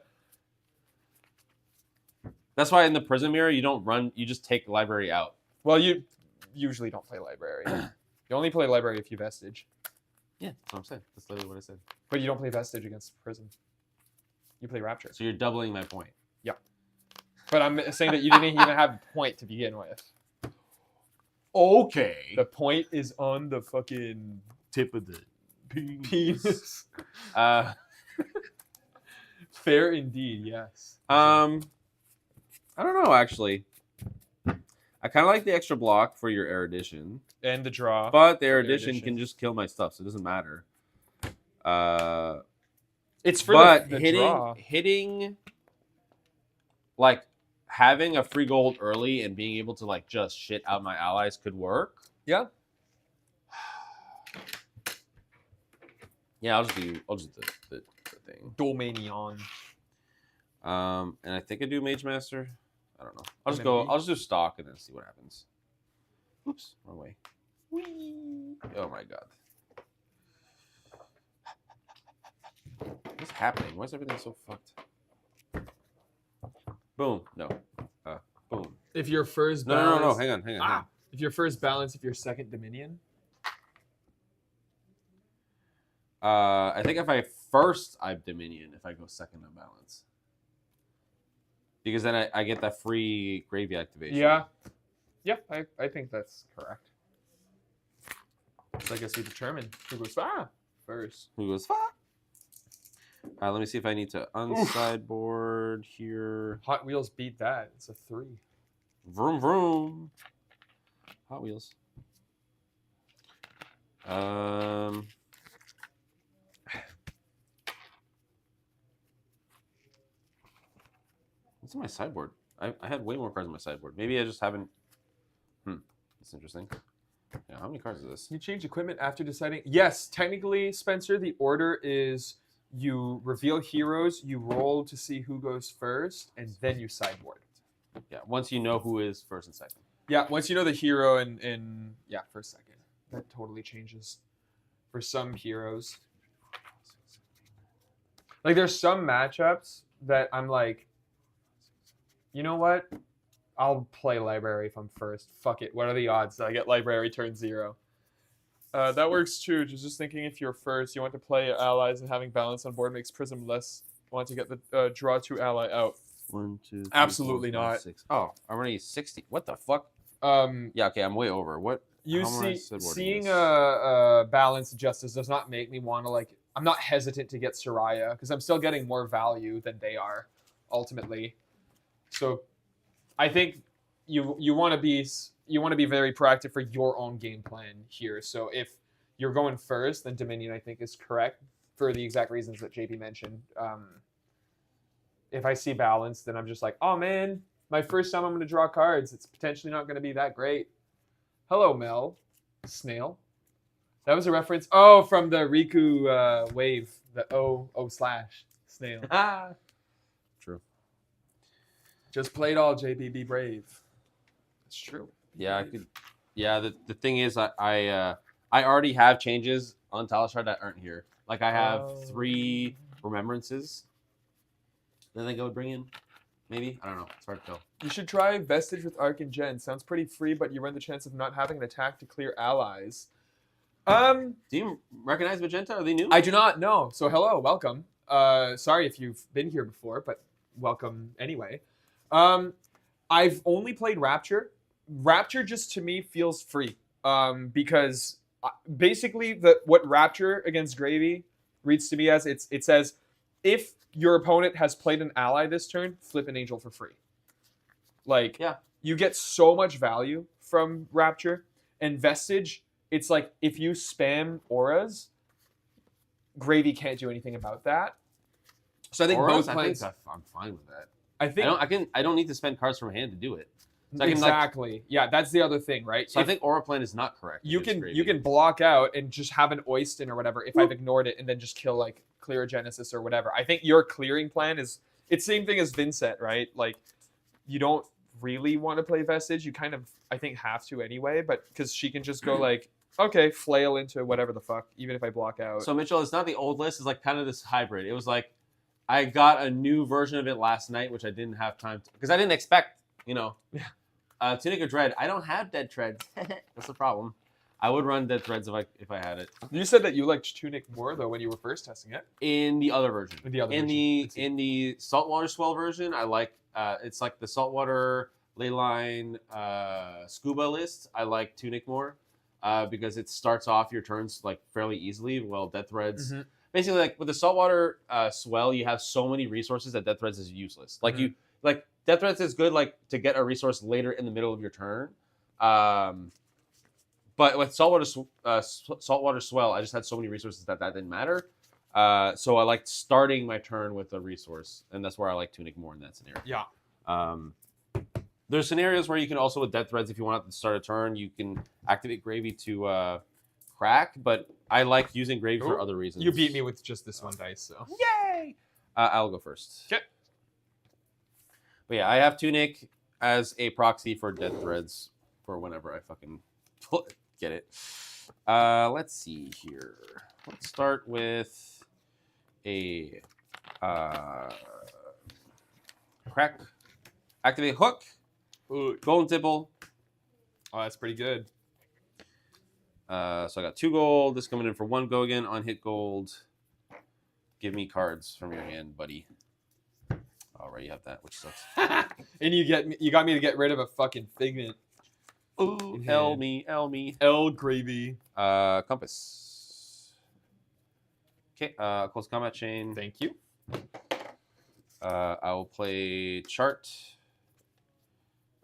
That's why in the Prism mirror you don't run. You just take the library out. Well, you usually don't play library. You only play library if you Vestige. Yeah, that's what I'm saying. That's literally what I said. But you don't play Vestige against Prism. You play Rapture. So you're doubling my point. Yeah. But I'm saying that you didn't even have a point to begin with. Okay. The point is on the fucking Tip of the penis. Fair indeed, yes. I don't know actually. I kind of like the extra block for your erudition. And the draw. But the erudition can just kill my stuff, so it doesn't matter. It's for the draw. Hitting, like having a free gold early and being able to like just shit out my allies could work. Yeah. Yeah, I'll just do the thing. Dominion. And I think I do Mage Master. I don't know. I'll just do stock and then see what happens. Oops, wrong way. Whee. Oh my god. What's happening? Why is everything so fucked? Boom. No. Boom. If your first No, balance... no. Hang on. If your first balance, if your second Dominion. I think if I first I've Dominion, if I go second on balance. Because then I get that free gravy activation. Yeah. Yep, I think that's correct. So I guess we determine who goes first. Who goes fuck? Let me see if I need to unsideboard here. Hot Wheels beat that. It's a 3. Vroom vroom. Hot Wheels. What's in my sideboard? I had way more cards in my sideboard. Maybe I just haven't. That's interesting. Yeah, how many cards is this? You change equipment after deciding. Yes, technically, Spencer, the order is you reveal heroes, you roll to see who goes first, and then you sideboard. Yeah, once you know who is first and second. Yeah, once you know the hero in first, second. That totally changes for some heroes. Like, there's some matchups that I'm like, you know what? I'll play library if I'm first. Fuck it. What are the odds that I get library turn 0? That works too. Just thinking if you're first, you want to play allies and having balance on board makes Prism less want to get the draw 2 ally out. 1, 2, 3, Absolutely 4, 5, not. 6. Oh, I'm already 60. What the fuck? Yeah, okay, I'm way over. What? You how am I see, sideboarding seeing this? a balanced justice does not make me want to like. I'm not hesitant to get Soraya because I'm still getting more value than they are, ultimately. So, I think you want to be very proactive for your own game plan here. So if you're going first, then Dominion I think is correct for the exact reasons that JP mentioned. If I see balance, then I'm just like, oh man, my first time I'm going to draw cards. It's potentially not going to be that great. Hello, Mel. Snail. That was a reference. Oh, from the Riku wave. The O slash snail. True. Just play it all, JP. Be brave. It's true. Yeah, I could. Yeah, the thing is, I already have changes on Talishar that aren't here. Like I have 3 remembrances. That I think I would bring in. Maybe, I don't know. It's hard to tell. You should try Vestige with Arc and Gen. Sounds pretty free, but you run the chance of not having an attack to clear allies. Do you recognize Magenta? Are they new? I do not know. So hello, welcome. Sorry if you've been here before, but welcome anyway. I've only played Rapture. Rapture just to me feels free. Because basically what Rapture against Gravy reads to me as it says if your opponent has played an ally this turn, flip an angel for free. Like, yeah, you get so much value from Rapture. And Vestige, it's like if you spam auras, Gravy can't do anything about that. So I think auras, both plans. I'm fine with that. I don't need to spend cards from hand to do it. So exactly. Yeah, that's the other thing, right? So I think Aura Plan is not correct. You can block out and just have an Oyston or whatever if I've ignored it and then just kill like Clear Genesis or whatever. I think your clearing plan it's same thing as Vincent, right? Like you don't really want to play Vestige. You kind of I think have to anyway, but because she can just go like, okay, flail into whatever the fuck, even if I block out. So Mitchell, it's not the old list, it's like kind of this hybrid. It was like I got a new version of it last night, which I didn't have time to because I didn't expect, Yeah. Tunic of Dread. I don't have Dead Treads. That's the problem. I would run Dead Threads if I had it. You said that you liked Tunic more though when you were first testing it. In the other version. In the Saltwater Swell version, I like it's like the Saltwater Leyline Scuba list. I like Tunic more because it starts off your turns like fairly easily. Well, Death Threads. Mm-hmm. Basically, like with the Saltwater Swell, you have so many resources that Death Threads is useless. Like Death Threads is good like to get a resource later in the middle of your turn. But with Saltwater Swell, I just had so many resources that didn't matter. So I liked starting my turn with a resource, and that's where I like Tunic more in that scenario. Yeah. There's scenarios where you can also with Death Threads, if you want to start a turn, you can activate Gravy to crack, but I like using Gravy for other reasons. You beat me with just this one dice, so. Yay! I'll go first. Okay. But yeah, I have Tunic as a proxy for Death Threads for whenever I fucking get it. Let's see here. Let's start with a crack. Activate Hook. Ooh. Golden Tipple. Oh, that's pretty good. So I got 2 gold. This coming in for 1 go again. On hit gold. Give me cards from your hand, buddy. All right, you have that, which sucks. And you got me to get rid of a fucking Figment. Ooh, L me. L Gravy. Compass. Okay, close combat chain. Thank you. I will play Chart.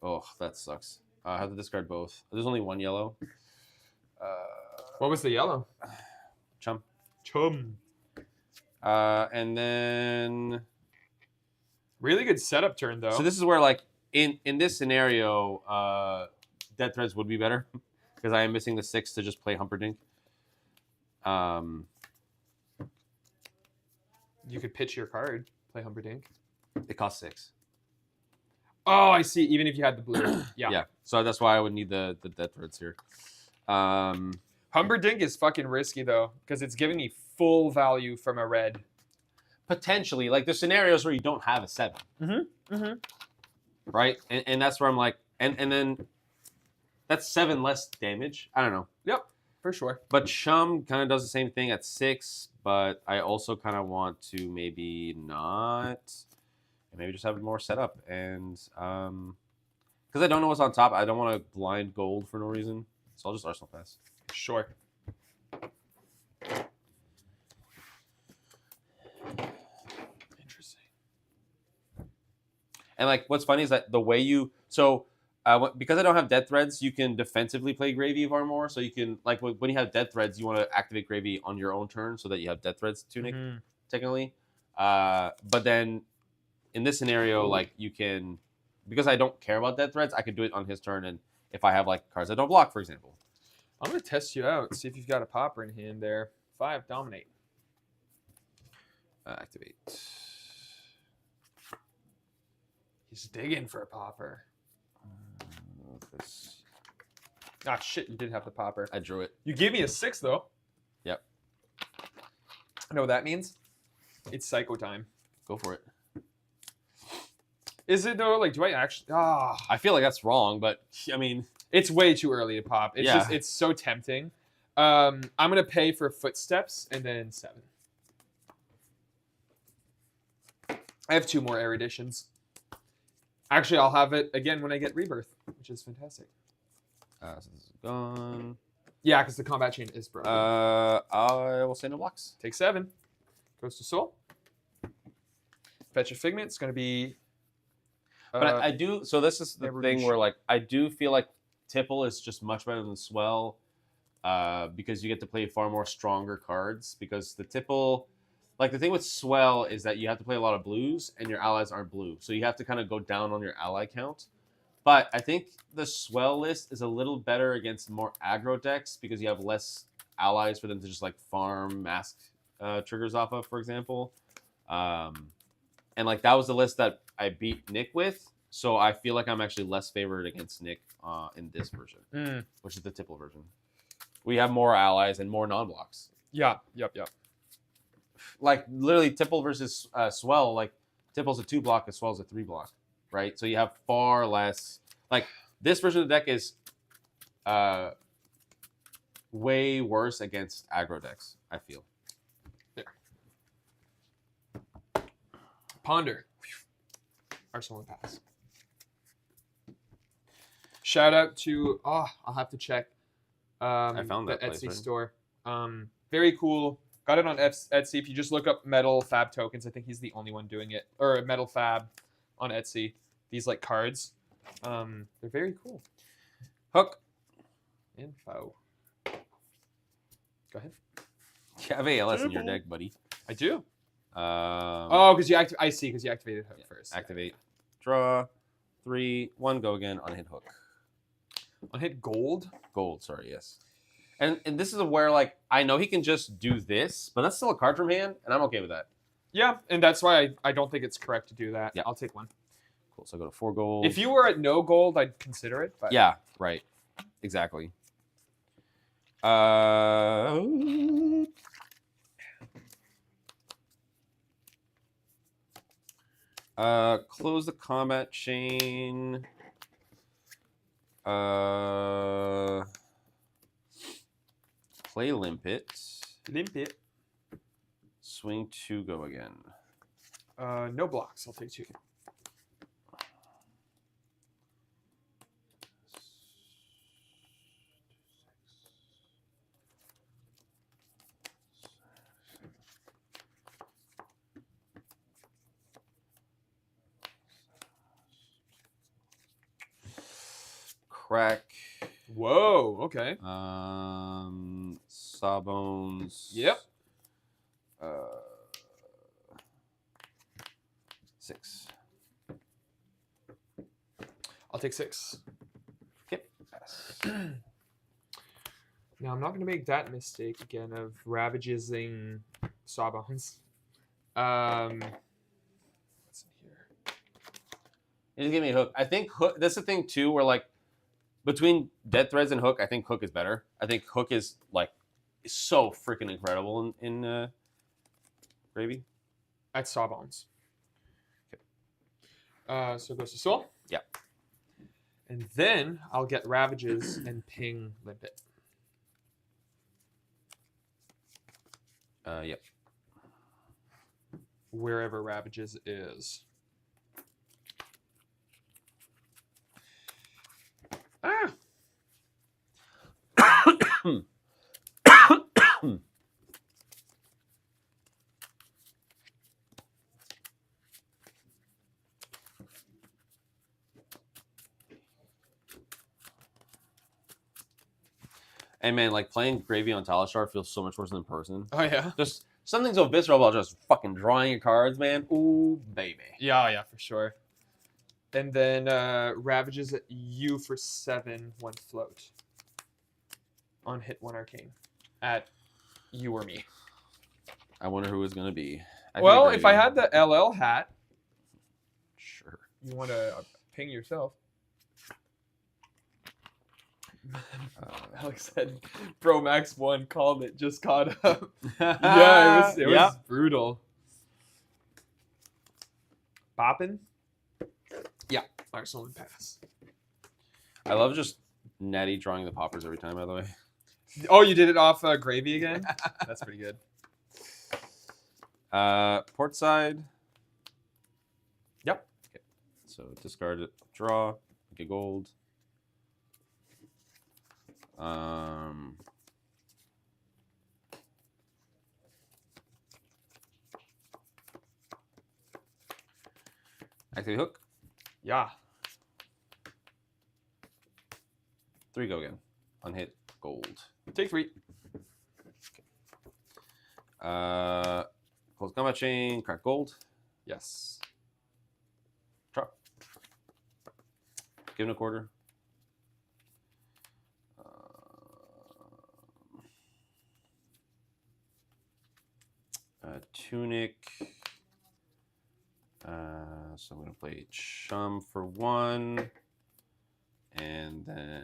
Oh, that sucks. I have to discard both. There's only 1 yellow. What was the yellow? Chum. And then... Really good setup turn, though. So this is where, like, in this scenario, Dead Threads would be better. Because I am missing the 6 to just play Humperdinck. You could pitch your card. Play Humperdinck. It costs 6. Oh, I see. Even if you had the blue. Yeah. Yeah. So that's why I would need the Dead Threads here. Humperdinck is fucking risky, though. Because it's giving me full value from a red. Potentially. Like, there's scenarios where you don't have a 7. right? And that's where I'm like, and then that's 7 less damage. I don't know. Yep, for sure. But Shum kind of does the same thing at 6, but I also kind of want to maybe not, and maybe just have it more set up. And because I don't know what's on top, I don't want to blind gold for no reason. So I'll just Arsenal Pass. Sure. Interesting. And like, what's funny is that the way you because I don't have Dead Threads, you can defensively play Gravy of Armor. So you can like when you have Dead Threads, you want to activate Gravy on your own turn so that you have Dead Threads Tunic technically. But then in this scenario, like you can, because I don't care about Dead Threads, I can do it on his turn. And if I have like cards that don't block, for example. I'm gonna test you out, see if you've got a popper in hand there. 5, dominate. Activate. He's digging for a popper. This. Ah, shit, you did have the popper. I drew it. You gave me a 6, though. Yep. I know what that means. It's psycho time. Go for it. Is it, though? Like, do I actually... I feel like that's wrong, but I mean... It's way too early to pop. It's just, it's so tempting. I'm going to pay for Footsteps and then 7. I have 2 more Eruditions. Actually, I'll have it again when I get Rebirth, which is fantastic. So this is gone. Yeah, because the combat chain is broken. I will say no blocks. Take 7. Goes to Soul. Fetch a Figment. It's going to be... But I do... So this is the thing where, like, I do feel like Tipple is just much better than Swell because you get to play far more stronger cards. Because the Tipple... Like, the thing with Swell is that you have to play a lot of blues, and your allies aren't blue. So you have to kind of go down on your ally count. But I think the Swell list is a little better against more aggro decks because you have less allies for them to just, like, farm mask triggers off of, for example. And, like, that was the list that I beat Nick with. So I feel like I'm actually less favored against Nick in this version, which is the Tipple version. We have more allies and more non-blocks. Yeah, yep. Like literally Tipple versus Swell, like Tipple's a 2-block, a Swell's a 3-block, right? So you have far less. Like this version of the deck is way worse against aggro decks, I feel. There. Ponder. Arsenal and pass. Shout out to I'll have to check. I found that the place, Etsy right? store. Very cool. Got it on Etsy. If you just look up Metal Fab tokens, I think he's the only one doing it. Or Metal Fab on Etsy. These like cards. They're very cool. Hook. Info. Go ahead. You have ALS in your deck, buddy. I do. Oh, because you I see, because you activated Hook first. Activate. Draw. 3. 1. Go again. On hit Hook. On hit Gold. Gold. Sorry. Yes. And this is where like I know he can just do this, but that's still a card from hand, and I'm okay with that. Yeah, and that's why I don't think it's correct to do that. Yeah. I'll take 1. Cool. So I go to 4 gold. If you were at no gold, I'd consider it. But Yeah. Right. Exactly. Close the combat chain. Play Limpet. Limpet. Swing 2, go again. No blocks. I'll take 2. Crack. Whoa. Okay. Sawbones. Yep. 6. I'll take 6. Yep. Pass. Now I'm not going to make that mistake again of ravaging Sawbones. What's in here? Just give me a Hook. I think Hook. That's the thing too, where like between Dead Threads and Hook, I think Hook is better. I think Hook is like so freaking incredible in Gravy. At Sawbones. So it goes to Soul? Yeah. And then I'll get Ravages and ping Limpet. Yep. Wherever Ravages is. Ah! And man, like playing Gravy on Talishar feels so much worse than in person. Oh, yeah? Just something so visceral about just fucking drawing your cards, man. Ooh, baby. Yeah, for sure. And then Ravages at you for 7, 1 float. On hit 1 arcane. At you or me. I wonder who it's gonna be. Well, if I had the LL hat, sure. you want to ping yourself. Alex said, "Bro, Max 1 called it, just caught up." Yeah, it was brutal. Bopping? Yeah, Arsenal and pass. I love just Nettie drawing the poppers every time. By the way. Oh, you did it off Gravy again? That's pretty good. Port side. Yep. Okay. So discard it, draw, get gold. Activate hook. Yeah. 3 go again. Unhit gold. Take 3. Close combat chain, crack gold. Yes. Drop. Give him a quarter. Tunic. So I'm going to play Chum for 1. And then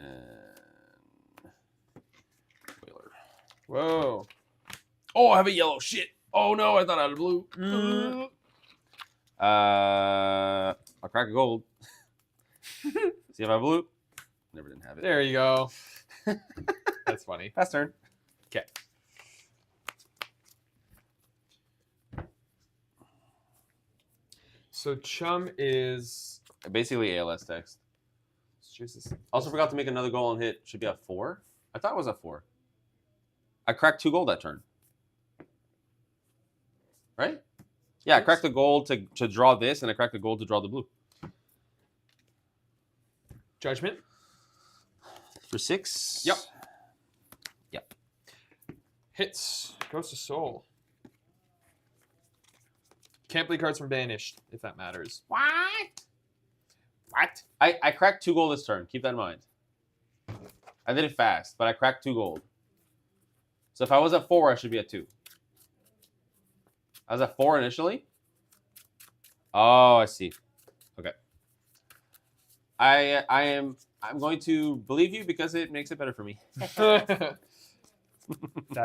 Whaler. Whoa. Oh, I have a yellow. Shit. Oh, no. I thought I had a blue. I'll crack a gold. See if I have blue. Never didn't have it. There you go. That's funny. Pass turn. Okay. So Chum is Basically ALS text. Jesus. Also forgot to make another goal and hit. Should be a 4. I thought it was a 4. I cracked 2 gold that turn. Right? Yeah, I cracked the gold to draw this, and I cracked the gold to draw the blue. Judgment. For 6? Yep. Yep. Hits. Goes to Soul. Can't play cards from Banished, if that matters. What? What? I cracked 2 gold this turn. Keep that in mind. I did it fast, but I cracked 2 gold. So if I was at 4, I should be at 2. I was at 4 initially? Oh, I see. Okay. I'm going to believe you because it makes it better for me. That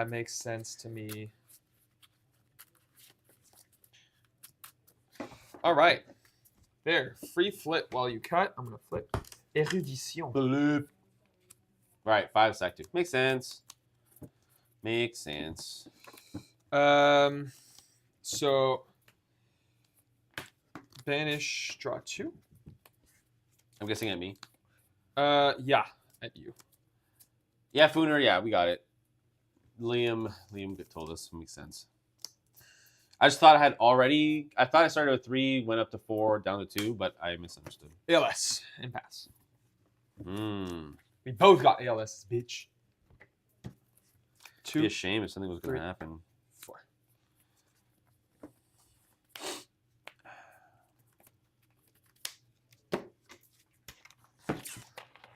makes sense to me. All right. There. Free flip while you cut. I'm going to flip. Erudition. Flip. Right, 5 sack 2. Makes sense. Makes sense. So banish, draw 2. I'm guessing at me. Yeah, at you. Yeah, Fooner, yeah, we got it. Liam told us. Makes sense. I just thought I thought I started with 3, went up to 4, down to 2, but I misunderstood. ALS and pass. We We both got ALS, bitch. It'd be a shame if something was going to happen. 4.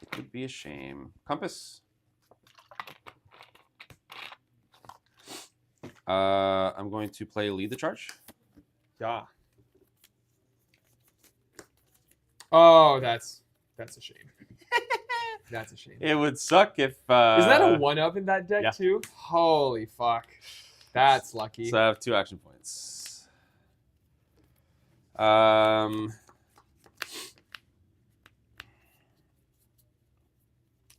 It could be a shame. Compass. I'm going to play Lead the Charge. Yeah. Oh, that's a shame. That's a shame. It would suck if... Isn't that a 1-up in that deck, yeah. too? Holy fuck. That's lucky. So I have 2 action points. It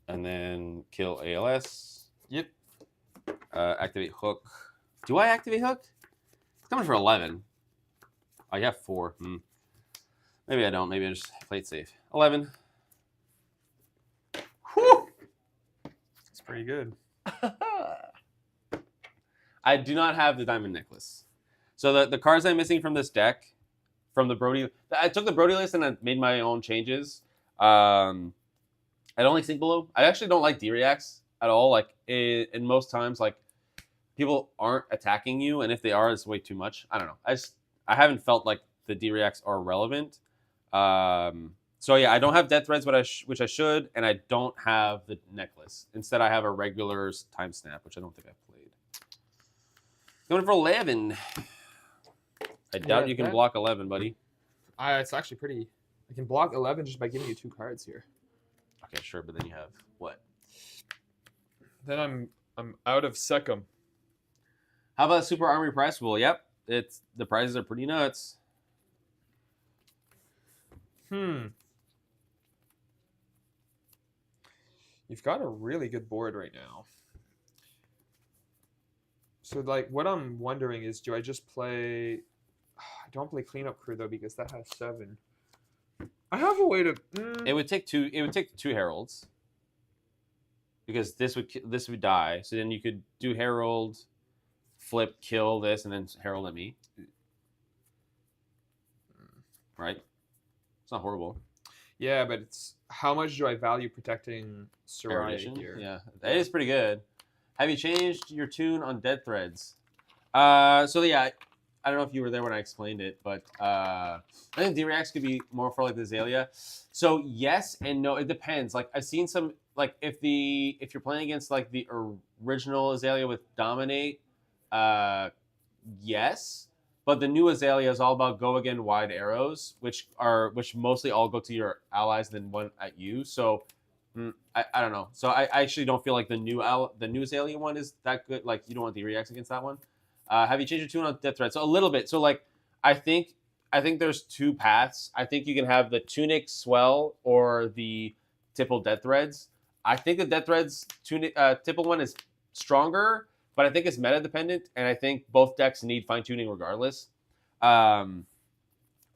And then kill ALS. Yep. Activate Hook. Do I activate Hook? It's coming for 11. Oh, you have 4. Maybe I don't. Maybe I just play it safe. 11. Whew! It's pretty good. I do not have the Diamond Necklace. So the cards I'm missing from this deck, from the Brody... I took the Brody list and I made my own changes. I don't like Sync Below. I actually don't like D-Reacts at all. Like, in most times, like, people aren't attacking you, and if they are, it's way too much. I don't know. I haven't felt like the D-Reacts are relevant. So yeah, I don't have Death Threads, which I should, and I don't have the necklace. Instead, I have a regular Time Snap, which I don't think I've played. Going for 11. I doubt you can block 11, buddy. It's actually pretty... I can block 11 just by giving you 2 cards here. Okay, sure, but then you have what? Then I'm out of Secum. How about Super Armory Prize Pool? Yep, the prizes are pretty nuts. You've got a really good board right now. So, like, what I'm wondering is, do I just play... I don't play Cleanup Crew, though, because that has 7. I have a way to... It would take 2 Heralds. Because this would die. So then you could do Herald, flip, kill this, and then Herald at me. Right? It's not horrible. Yeah, but it's... How much do I value protecting Soraya here? Yeah, that is pretty good. Have you changed your tune on Dead Threads? So yeah, I don't know if you were there when I explained it, but I think D-Reacts could be more for like the Azalea. So yes and no, it depends. Like I've seen some, like if you're playing against like the original Azalea with Dominate, yes. But the new Azalea is all about go again wide arrows, which mostly all go to your allies and then one at you. So I don't know. So I actually don't feel like the new Azalea one is that good. Like you don't want the reacts against that one. Have you changed your tune on Death Thread? So a little bit. So like I think there's 2 paths. I think you can have the Tunic Swell or the Tipple Death Threads. I think the Death Threads Tipple one is stronger, but I think it's meta dependent, and I think both decks need fine tuning regardless. Funny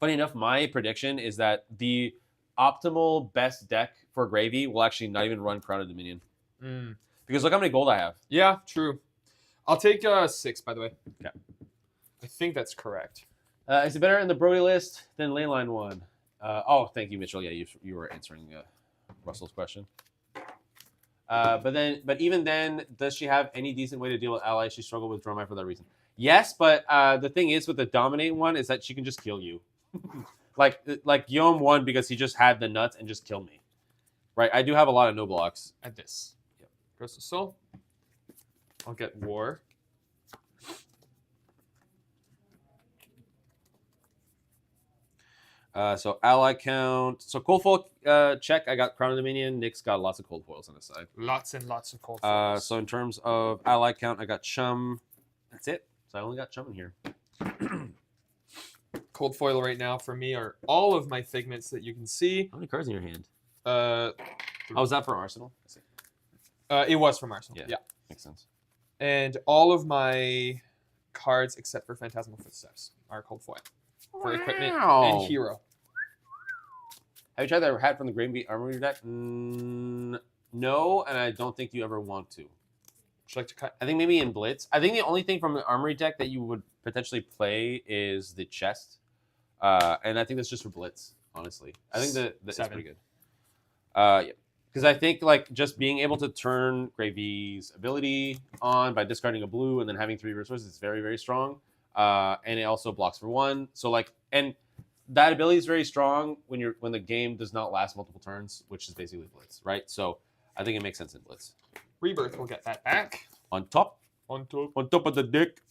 enough, my prediction is that the optimal best deck for Gravy will actually not even run Crown of Dominion. Because look how many gold I have. Yeah, true. I'll take 6, by the way. Okay. I think that's correct. Is it better in the Brody list than Leyline one? Thank you, Mitchell. Yeah, you were answering Russell's question. But even then, does she have any decent way to deal with allies? She struggled with Dromai for that reason. Yes, but the thing is with the Dominate one is that she can just kill you. like Yom won because he just had the nuts and just killed me. Right? I do have a lot of no blocks. At this. Yep. Goes to Soul. I'll get War. So ally count. So cold foil check. I got Crown of Dominion. Nick's got lots of cold foils on his side. Lots and lots of cold foils. So in terms of ally count, I got Chum. That's it. So I only got Chum in here. Cold foil right now for me are all of my Figments that you can see. How many cards in your hand? Was that for Arsenal? It was from Arsenal. Yeah. Makes sense. And all of my cards except for Phantasmal Footsteps are cold foil for equipment and hero. Have you tried that hat from the Green Beat Armory Deck? No, and I don't think you ever want to. Would you like to cut? I think maybe in Blitz. I think the only thing from the Armory Deck that you would potentially play is the chest. And I think that's just for Blitz, honestly. I think that's pretty good. Yeah. Because I think like just being able to turn Gravy's ability on by discarding a blue and then having 3 resources is very, very strong. And it also blocks for 1. So like, and that ability is very strong when the game does not last multiple turns, which is basically Blitz, right? So I think it makes sense in Blitz. Rebirth will get that back. On top of the dick.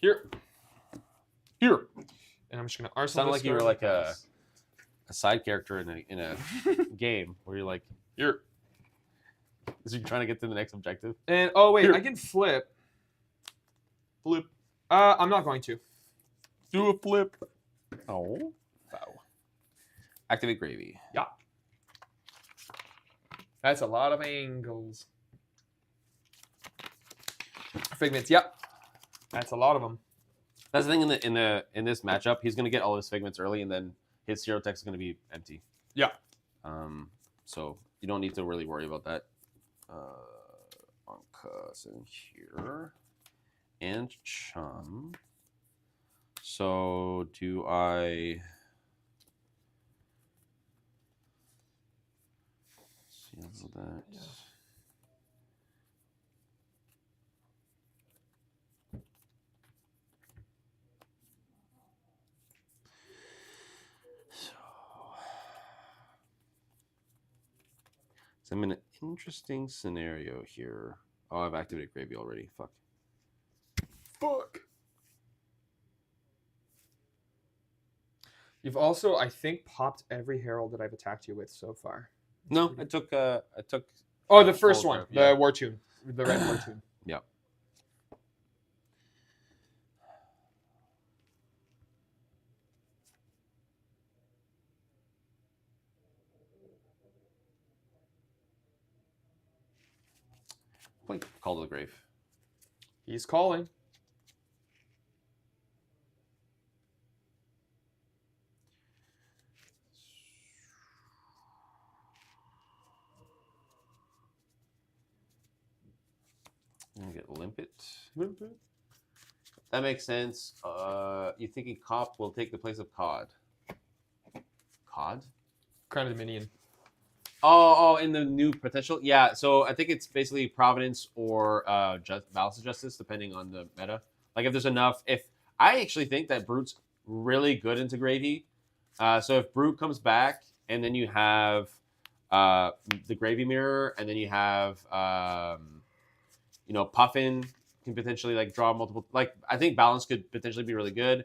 Here. And I'm just gonna arsenal. Sounded like you were like a side character in a game where you're like, here. Is he trying to get to the next objective? And oh wait, Here. I can flip. Flip. I'm not going to. Do a flip. Oh. Wow. Activate gravy. Yeah. That's a lot of angles. Figments. Yep. That's a lot of them. That's the thing in this matchup. He's gonna get all his figments early, and then his zero text is gonna be empty. Yeah. So you don't need to really worry about that. Anka's in here, and Chum. So do I? Seal that. Yeah. So I'm in an interesting scenario here. Oh, I've activated gravy already. Fuck. Fuck. You've also, I think, popped every herald that I've attacked you with so far. No, I took. Oh, the first full one, grab, the yeah. war tune, the red war tune. Yeah. Wait, Call to the Grave. He's calling. I'm gonna get Limpet. That makes sense. You thinking Cop will take the place of Cod? Cod? Crown of the Minion. Oh, in the new potential? Yeah, so I think it's basically Providence or Balance of Justice, depending on the meta. Like, if there's enough... I actually think that Brute's really good into Gravy. So if Brute comes back, and then you have the Gravy Mirror, and then you have, Puffin can potentially, like, draw multiple... Like, I think Balance could potentially be really good.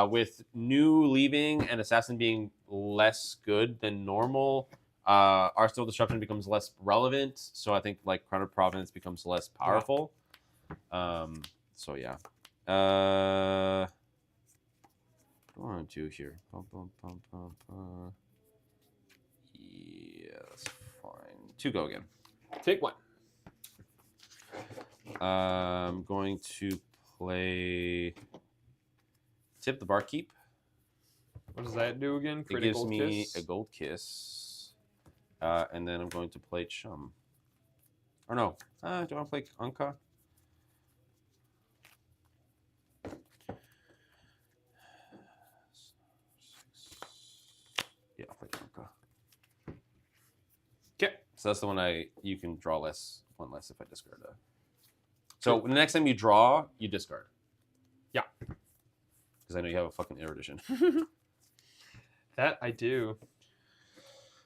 With New leaving and Assassin being less good than normal... Arsenal Disruption becomes less relevant, so I think like Crown of Providence becomes less powerful. So yeah. What do I want to do here? Yeah, that's fine. 2 go again. Take one. I'm going to play Tip the Barkeep. What does that do again? It gives me a gold kiss. And then I'm going to play Chum. Or no. Do I want to play Anka? Yeah, I'll play Anka. Okay. So that's the one you can draw one less if I discard that. So the next time you draw, you discard. Yeah. Because I know you have a fucking erudition. That I do.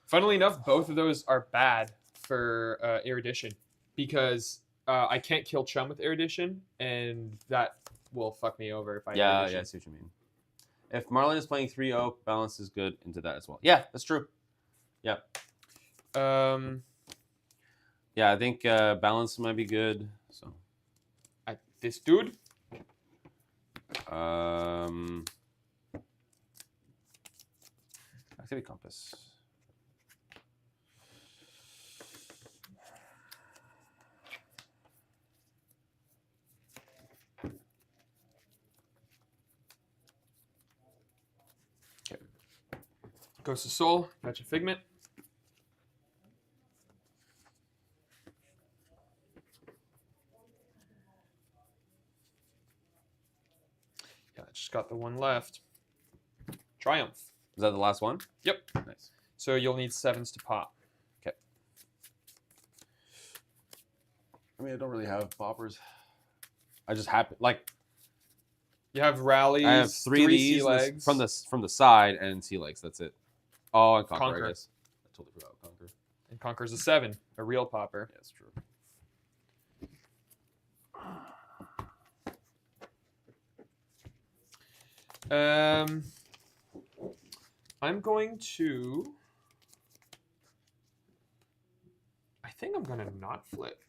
Funnily enough, both of those are bad for erudition because I can't kill Chum with erudition, and that will fuck me over if I erudition. Yeah, I see what you mean. If Marlon is playing 3-0, Balance is good into that as well. Yeah, that's true. Yeah. Yeah, I think Balance might be good. So. This dude? Activity Compass. Ghost of Soul, Gotcha Figment. Yeah, I just got the one left. Triumph. Is that the last one? Yep. Nice. So you'll need 7s to pop. Okay. I mean, I don't really have poppers. I just happen You have rallies. I have three of these sea legs. from the side and sea legs. That's it. Oh, and Conquer. I guess. I totally forgot Conquer. And Conquer's a 7, a real popper. Yeah, that's true. I'm going to I think I'm gonna not flip.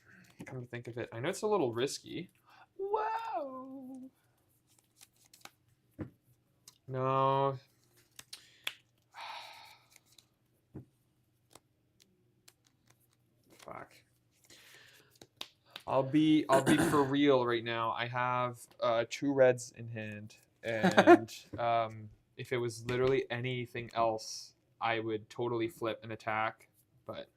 Come to think of it, I know it's a little risky. Wow. No. Fuck. I'll be for real right now. I have 2 reds in hand, and if it was literally anything else, I would totally flip and attack. But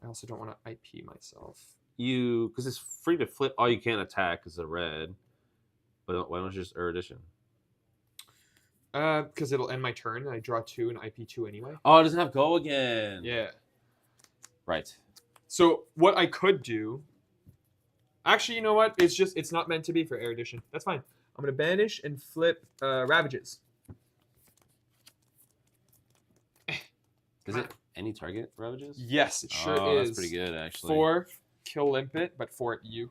I also don't want to IP myself. Because it's free to flip. All you can't attack is a red. But why don't you just erudition? Because it'll end my turn, and I draw 2 and IP 2 anyway. Oh, it doesn't have go again. Yeah. Right. So what I could do, actually, you know what? It's not meant to be for erudition. That's fine. I'm gonna banish and flip Ravages. Is it any target Ravages? Yes, it sure is. That's pretty good, actually. 4, kill Limpet, but 4 at you.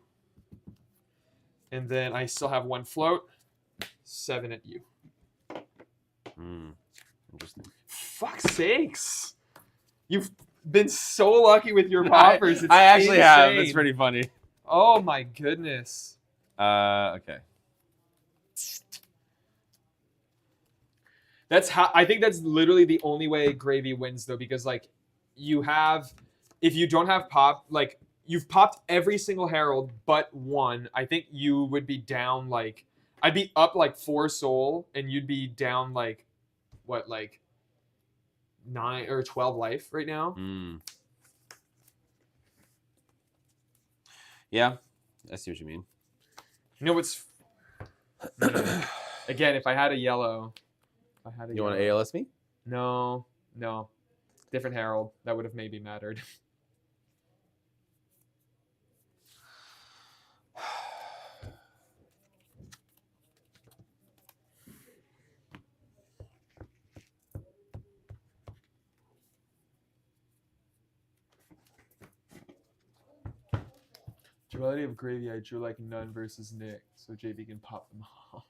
And then I still have 1 float. 7 at you. Interesting. Fuck's sakes! You've been so lucky with your poppers. I actually have. insane. It's pretty funny. Oh my goodness. Okay. That's how I think that's literally the only way Gravy wins though, because like you have, if you don't have pop, like you've popped every single Herald but 1, I think you would be down like, I'd be up like 4 soul and you'd be down like what, like 9 or 12 life right now. Yeah, I see what you mean. You know what's again, if I had a yellow, You want to ALS me? No, different Herald. That would have maybe mattered. Duality of Gravy, I drew like none versus Nick, so JB can pop them off.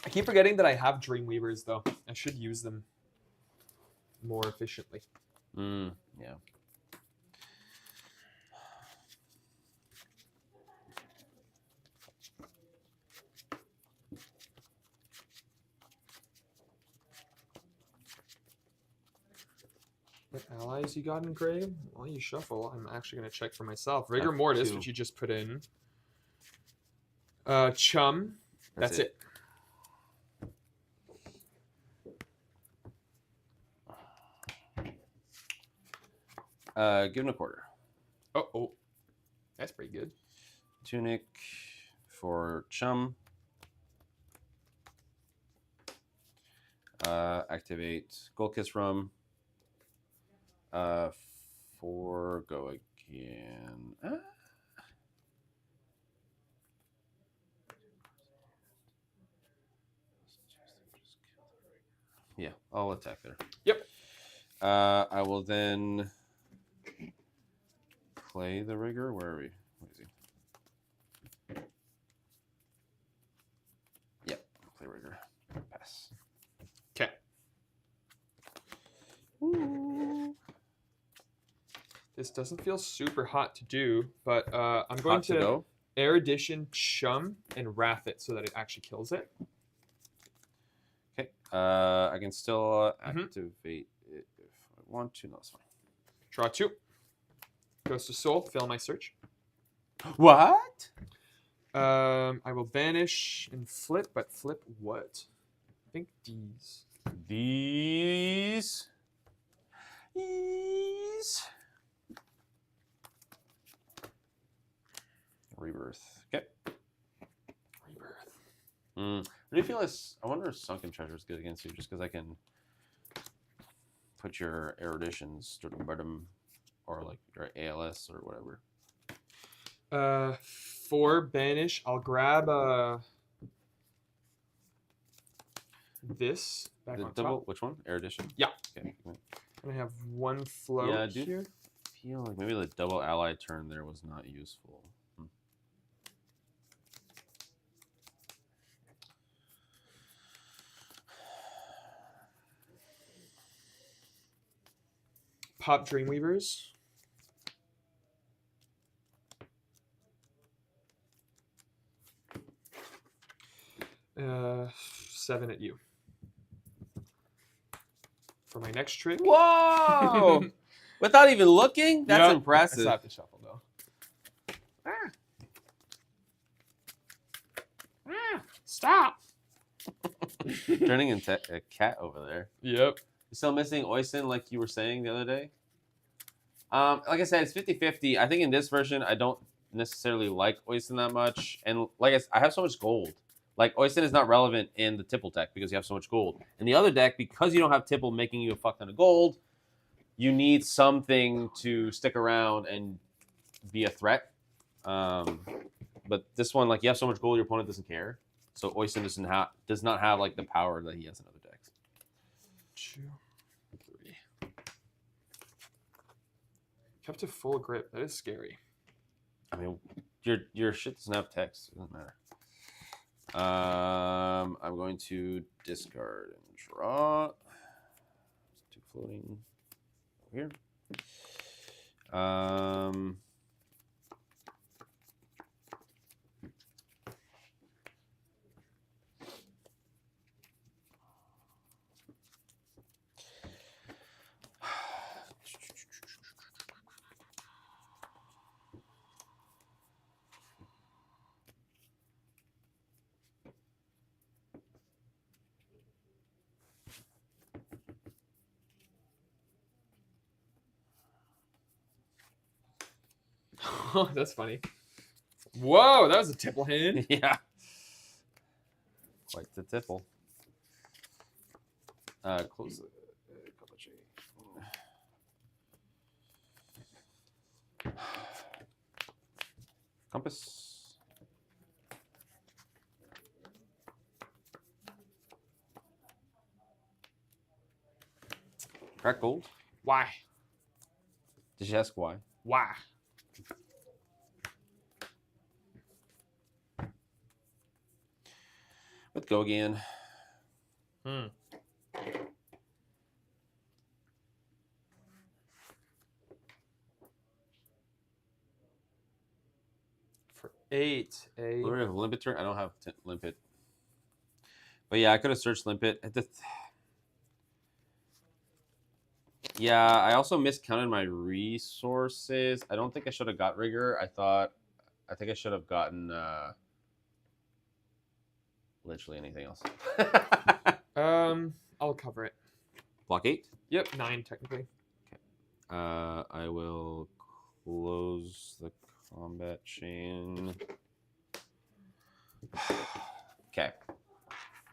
I keep forgetting that I have Dreamweavers though. I should use them more efficiently. Yeah. What allies you got in Grave? While you shuffle, I'm actually going to check for myself. Rigor Mortis, which you just put in. Chum. That's it. Give him a quarter. Oh. That's pretty good. Tunic for Chum. Activate Gold Kiss Rum. 4, go again. Yeah, I'll attack there. Yep. I will then play the Rigor. Where are we? What is he? Yep, play Rigor. Pass. Okay. This doesn't feel super hot to do, but I'm going to go. Erudition, Chum, and Wrath it so that it actually kills it. Okay. I can still activate it if I want to. No, it's fine. Draw 2. Goes to Soul. Fill my search. What? I will banish and flip, but flip what? I think these. These. Rebirth. Okay. Rebirth. What do you feel is? I wonder if Sunken Treasure is good against you, just because I can put your eruditions to the bottom, or like your ALS or whatever. 4 banish. I'll grab this back The on double. top. Which one? Erudition. Yeah. Okay. I'm I have one float Yeah, I do here. feel like maybe the double ally turn there was not useful. Pop Dreamweavers. Uh, 7 at you. For my next trick. Whoa! Without even looking? That's Yep. I impressive. still have to shuffle though. Stop. Turning into a cat over there. Yep. You still missing Oisin like you were saying the other day? Like I said, it's 50-50. I think in this version, I don't necessarily like Oisin that much. And like I have so much gold. Like, Oisin is not relevant in the Tipple deck because you have so much gold. In the other deck, because you don't have Tipple making you a fuck ton of gold, you need something to stick around and be a threat. But this one, like, you have so much gold, your opponent doesn't care. So Oisin does not have like the power that he has in other decks. 2, 3. Kept to full grip. That is scary. I mean, your shit doesn't have text. It doesn't matter. I'm going to discard and draw. 2 floating over here. Oh, that's funny. Whoa, that was a Tipple hand. Yeah. Quite the tipple. Close it. Compass. Crack gold. Why? Did you ask why? Why? Let's go again. For 8, We have limpet turn. I don't have limpet. But yeah, I could have searched limpet. Yeah, I also miscounted my resources. I don't think I should have got rigor. I think I should have gotten literally anything else. I'll cover it. Block 8. Yep, 9 technically. I will close the combat chain. Okay.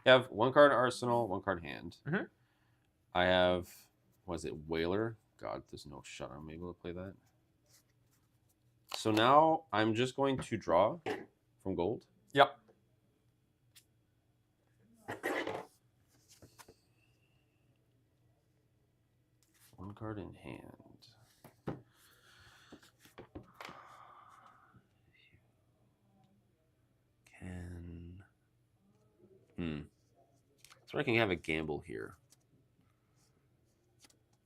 I have 1 card arsenal, 1 card hand. Mhm. I have, was it Whaler? God, there's no shot I'm able to play that. So now I'm just going to draw from gold. Yep. One card in hand. So I can have a gamble here.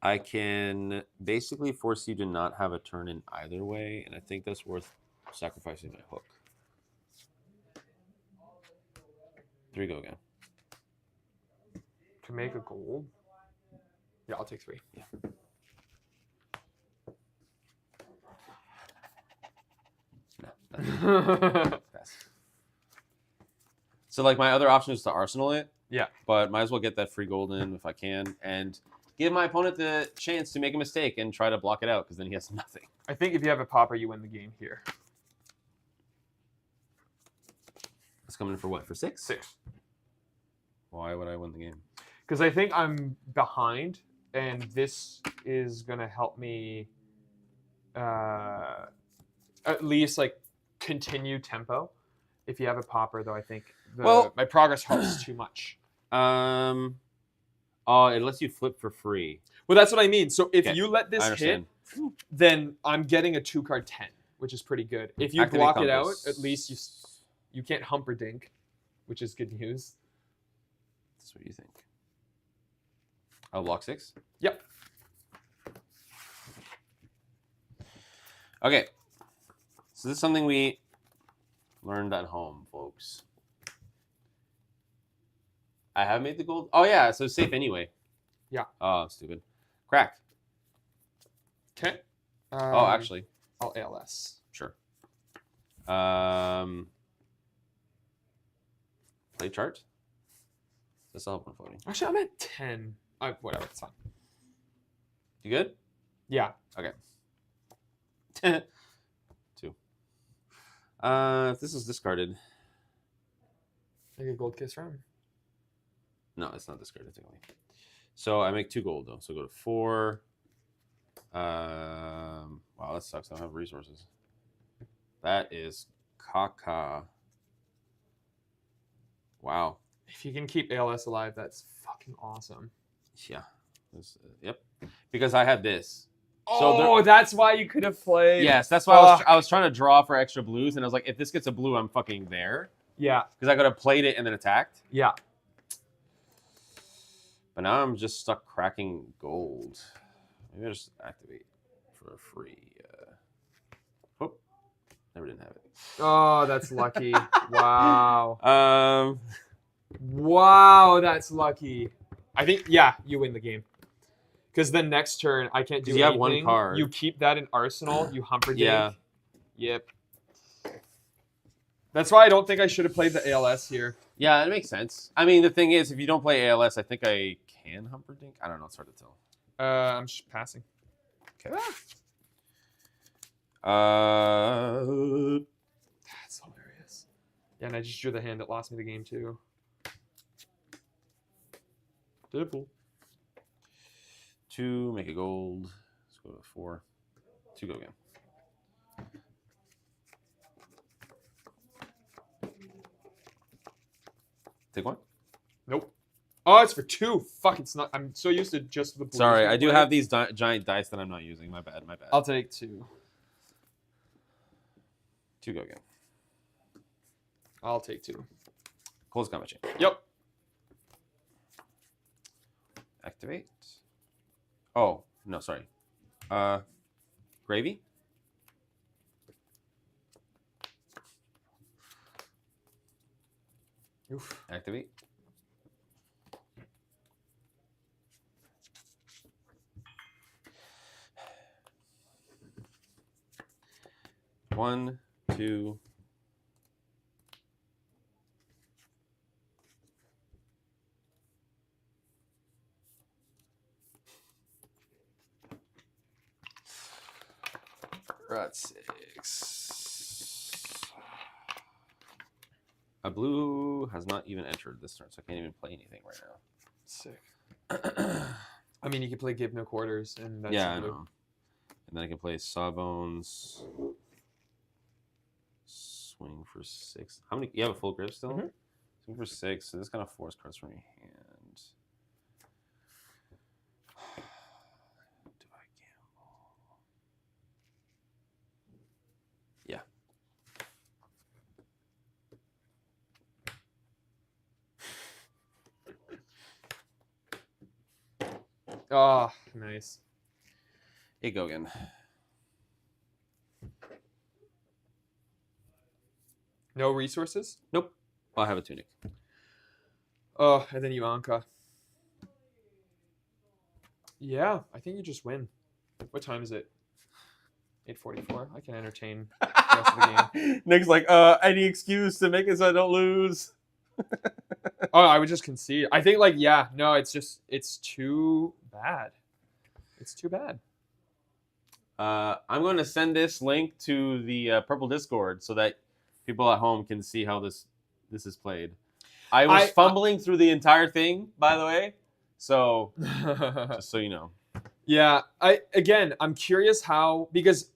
I can basically force you to not have a turn in either way, and I think that's worth sacrificing my hook. 3 go again. To make a gold. Yeah, I'll take 3. Yeah. No. Pass. So like my other option is to arsenal it. Yeah. But might as well get that free gold in if I can, and give my opponent the chance to make a mistake and try to block it out, because then he has nothing. I think if you have a popper, you win the game here. It's coming in for what? For 6? 6. Why would I win the game? Because I think I'm behind, and this is going to help me at least like continue tempo. If you have a popper, though, I think my progress helps too much. I'll Oh, it lets you flip for free. Well, that's what I mean. So if Okay, you let I this hit, understand. then I'm getting a 2-card 10, which is pretty good. If you Activate block it out, compass. at least you can't humperdink, which is good news. That's what you think. Oh, block 6? Yep. Okay. So this is something we learned at home, folks. I have made the gold. Oh, yeah. So it's safe anyway. Yeah. Oh, stupid. Cracked. Okay. Oh, actually. I'll ALS. Sure. Play chart? That's all I'm floating. Actually, I'm at 10. Whatever, it's fine. You good? Yeah. Okay. 2. If this is discarded. Make a gold kiss round. No, it's not discarded technically. So I make 2 gold though. So go to 4. Wow, that sucks. I don't have resources. That is caca. Wow. If you can keep ALS alive, that's fucking awesome. Yeah. Yep. Because I had this. Oh, that's why you could have played. Yes, that's why I was trying to draw for extra blues, and I was like, if this gets a blue, I'm fucking there. Yeah. Because I could have played it and then attacked. Yeah. But now I'm just stuck cracking gold. Maybe I just activate for a free. Oh, never didn't have it. Oh, that's lucky. Wow. Um, Wow, that's lucky. I think, yeah, you win the game. Because then next turn, I can't do anything. You have 1 card. You keep that in arsenal. You humperdink. Yeah. Yep. That's why I don't think I should have played the ALS here. Yeah, it makes sense. I mean, the thing is, if you don't play ALS, I think I can humperdink. I don't know. It's hard to tell. I'm just passing. Okay. That's hilarious. Yeah, and I just drew the hand that lost me the game too. Dipple. 2, make a gold. Let's go to 4. 2, go again. Take 1. Nope. Oh, it's for 2. Fuck, it's not. I'm so used to just the blues. Sorry, I do play. have these giant dice that I'm not using. My bad. I'll take 2. 2, go again. I'll take 2. Close combat chain. Yep. Activate. Oh, no, sorry. Gravy? Oof. Activate. One, 2. Right, 6. A blue has not even entered this turn, so I can't even play anything right now. Sick. I mean, you could play Give No Quarters, and that's Yeah, I blue. know. And then I can play Sawbones. Swing for 6. How many? You have a full grip still? Mhm. Swing for 6. So this kind of 4 cards from your hand. Do I gamble? Yeah. Oh, nice. Hey, go again. No resources? Nope. I'll have a tunic. Oh, and then you Anka. Yeah, I think you just win. What time is it? 8:44. I can entertain the rest of the game. Nick's like, any excuse to make it so I don't lose. Oh, I would just concede. I think, like, yeah, no, it's too bad. It's too bad. I'm going to send this link to the Purple Discord so that people at home can see how this is played. I was fumbling through the entire thing, by the way. So, just so you know. Yeah, I'm curious how, because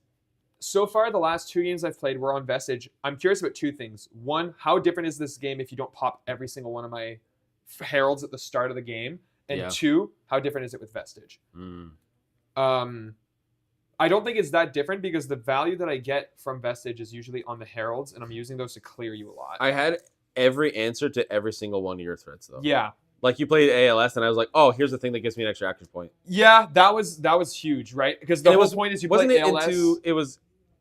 so far the last 2 games I've played were on Vestige. I'm curious about 2 things. One, how different is this game if you don't pop every single one of my heralds at the start of the game? And Yeah. 2, how different is it with Vestige? Mm. I don't think it's that different because the value that I get from Vestige is usually on the Heralds, and I'm using those to clear you a lot. I had every answer to every single one of your threats, though. Yeah. Like, you played ALS, and I was like, oh, here's the thing that gives me an extra action point. Yeah, that was huge, right? Because the And whole point is you play ALS.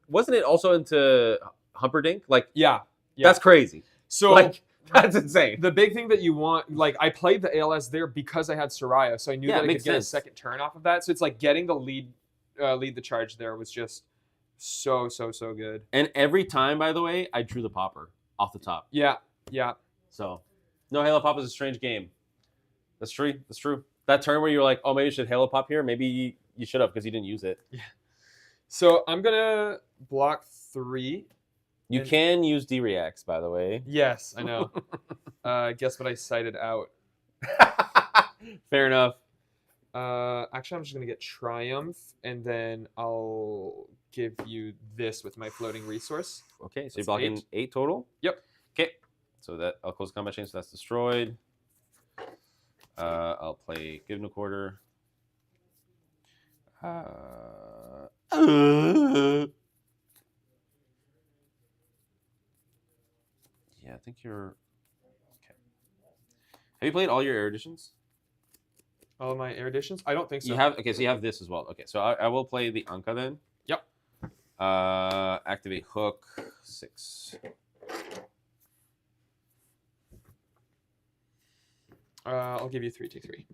Wasn't it also into Humperdinck? Like, Yeah. that's crazy. So Like, that's insane. the big thing that you want, like, I played the ALS there because I had Soraya, so I knew Yeah, that it I makes could get sense. a second turn off of that. So it's like getting the lead the charge there was just so good. And every time, by the way, I drew the popper off the top. Yeah. So, no, Halo Pop is a strange game. That's true. That's true. That turn where you were like, oh, maybe you should Halo Pop here. Maybe you should have because you didn't use it. Yeah. So I'm gonna block 3. You can use D-Reacts, by the way. Yes, I know. Guess what I cited out? Fair enough. Actually, I'm just gonna get Triumph, and then I'll give you this with my floating resource. Okay, so That's you're blocking 8 total? Yep. Okay. So that I'll close combat chain, so that's destroyed. I'll play Give No Quarter. Yeah, I think you're okay. Have you played all your eruditions? All of my eruditions? I don't think so. You have so you have this as well. Okay, so I will play the Anka then. Yep. Activate Hook 6. I'll give you 3, take 3.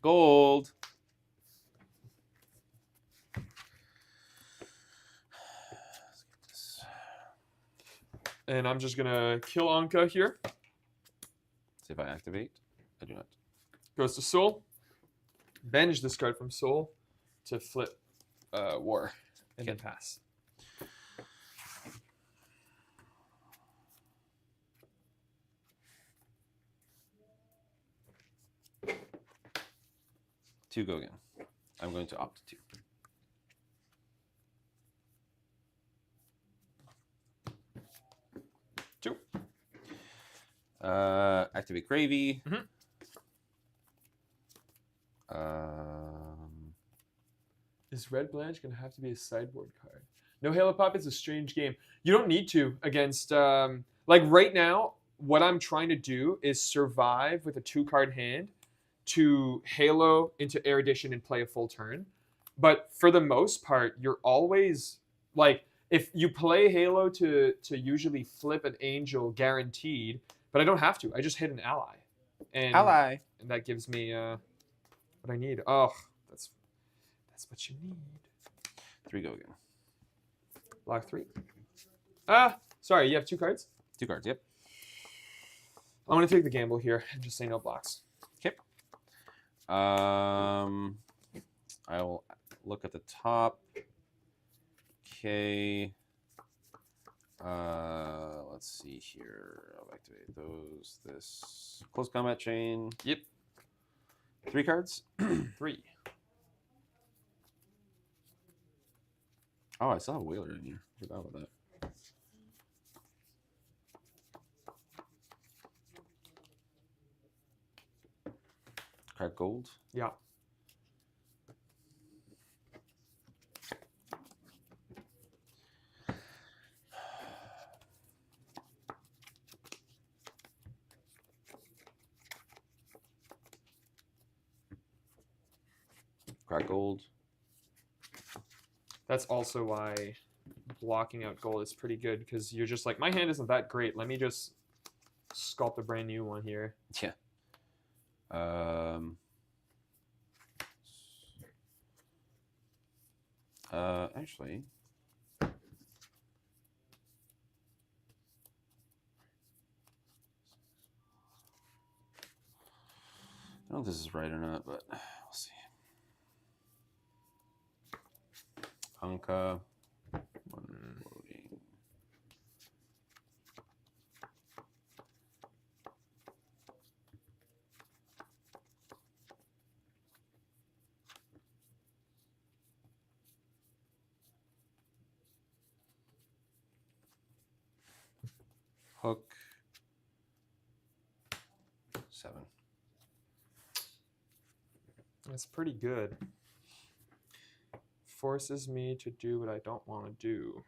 Gold. And I'm just gonna kill Anka here. See if I activate. I do not. Goes to Soul. Banish this card from Soul to flip War and then pass. Two go again. I'm going to opt 2. Activate Gravy. Mhm. Is Red Blanche going to have to be a sideboard card? No, Halo Pop is a strange game. You don't need to against... like, right now, what I'm trying to do is survive with a 2-card hand to Halo into Erudition and play a full turn. But for the most part, you're always... Like, if you play Halo to usually flip an Angel guaranteed, but I don't have to. I just hit an ally. And that gives me what I need. Oh, that's what you need. 3 go again. Block 3. Sorry, you have 2 cards? 2 cards, yep. I'm going to take the gamble here and just say no blocks. Okay. I will look at the top. Okay. Let's see here. I'll activate those. This close combat chain. Yep. 3 cards. 3. Oh, I still have a Whaler in here. Forgot about that. Crack gold. Yeah. Crack gold. That's also why blocking out gold is pretty good, because you're just like, my hand isn't that great. Let me just sculpt a brand new one here. Yeah. Actually, I don't know if this is right or not, but we'll see. Anka. Loading. Hook. 7. That's pretty good. Forces me to do what I don't want to do.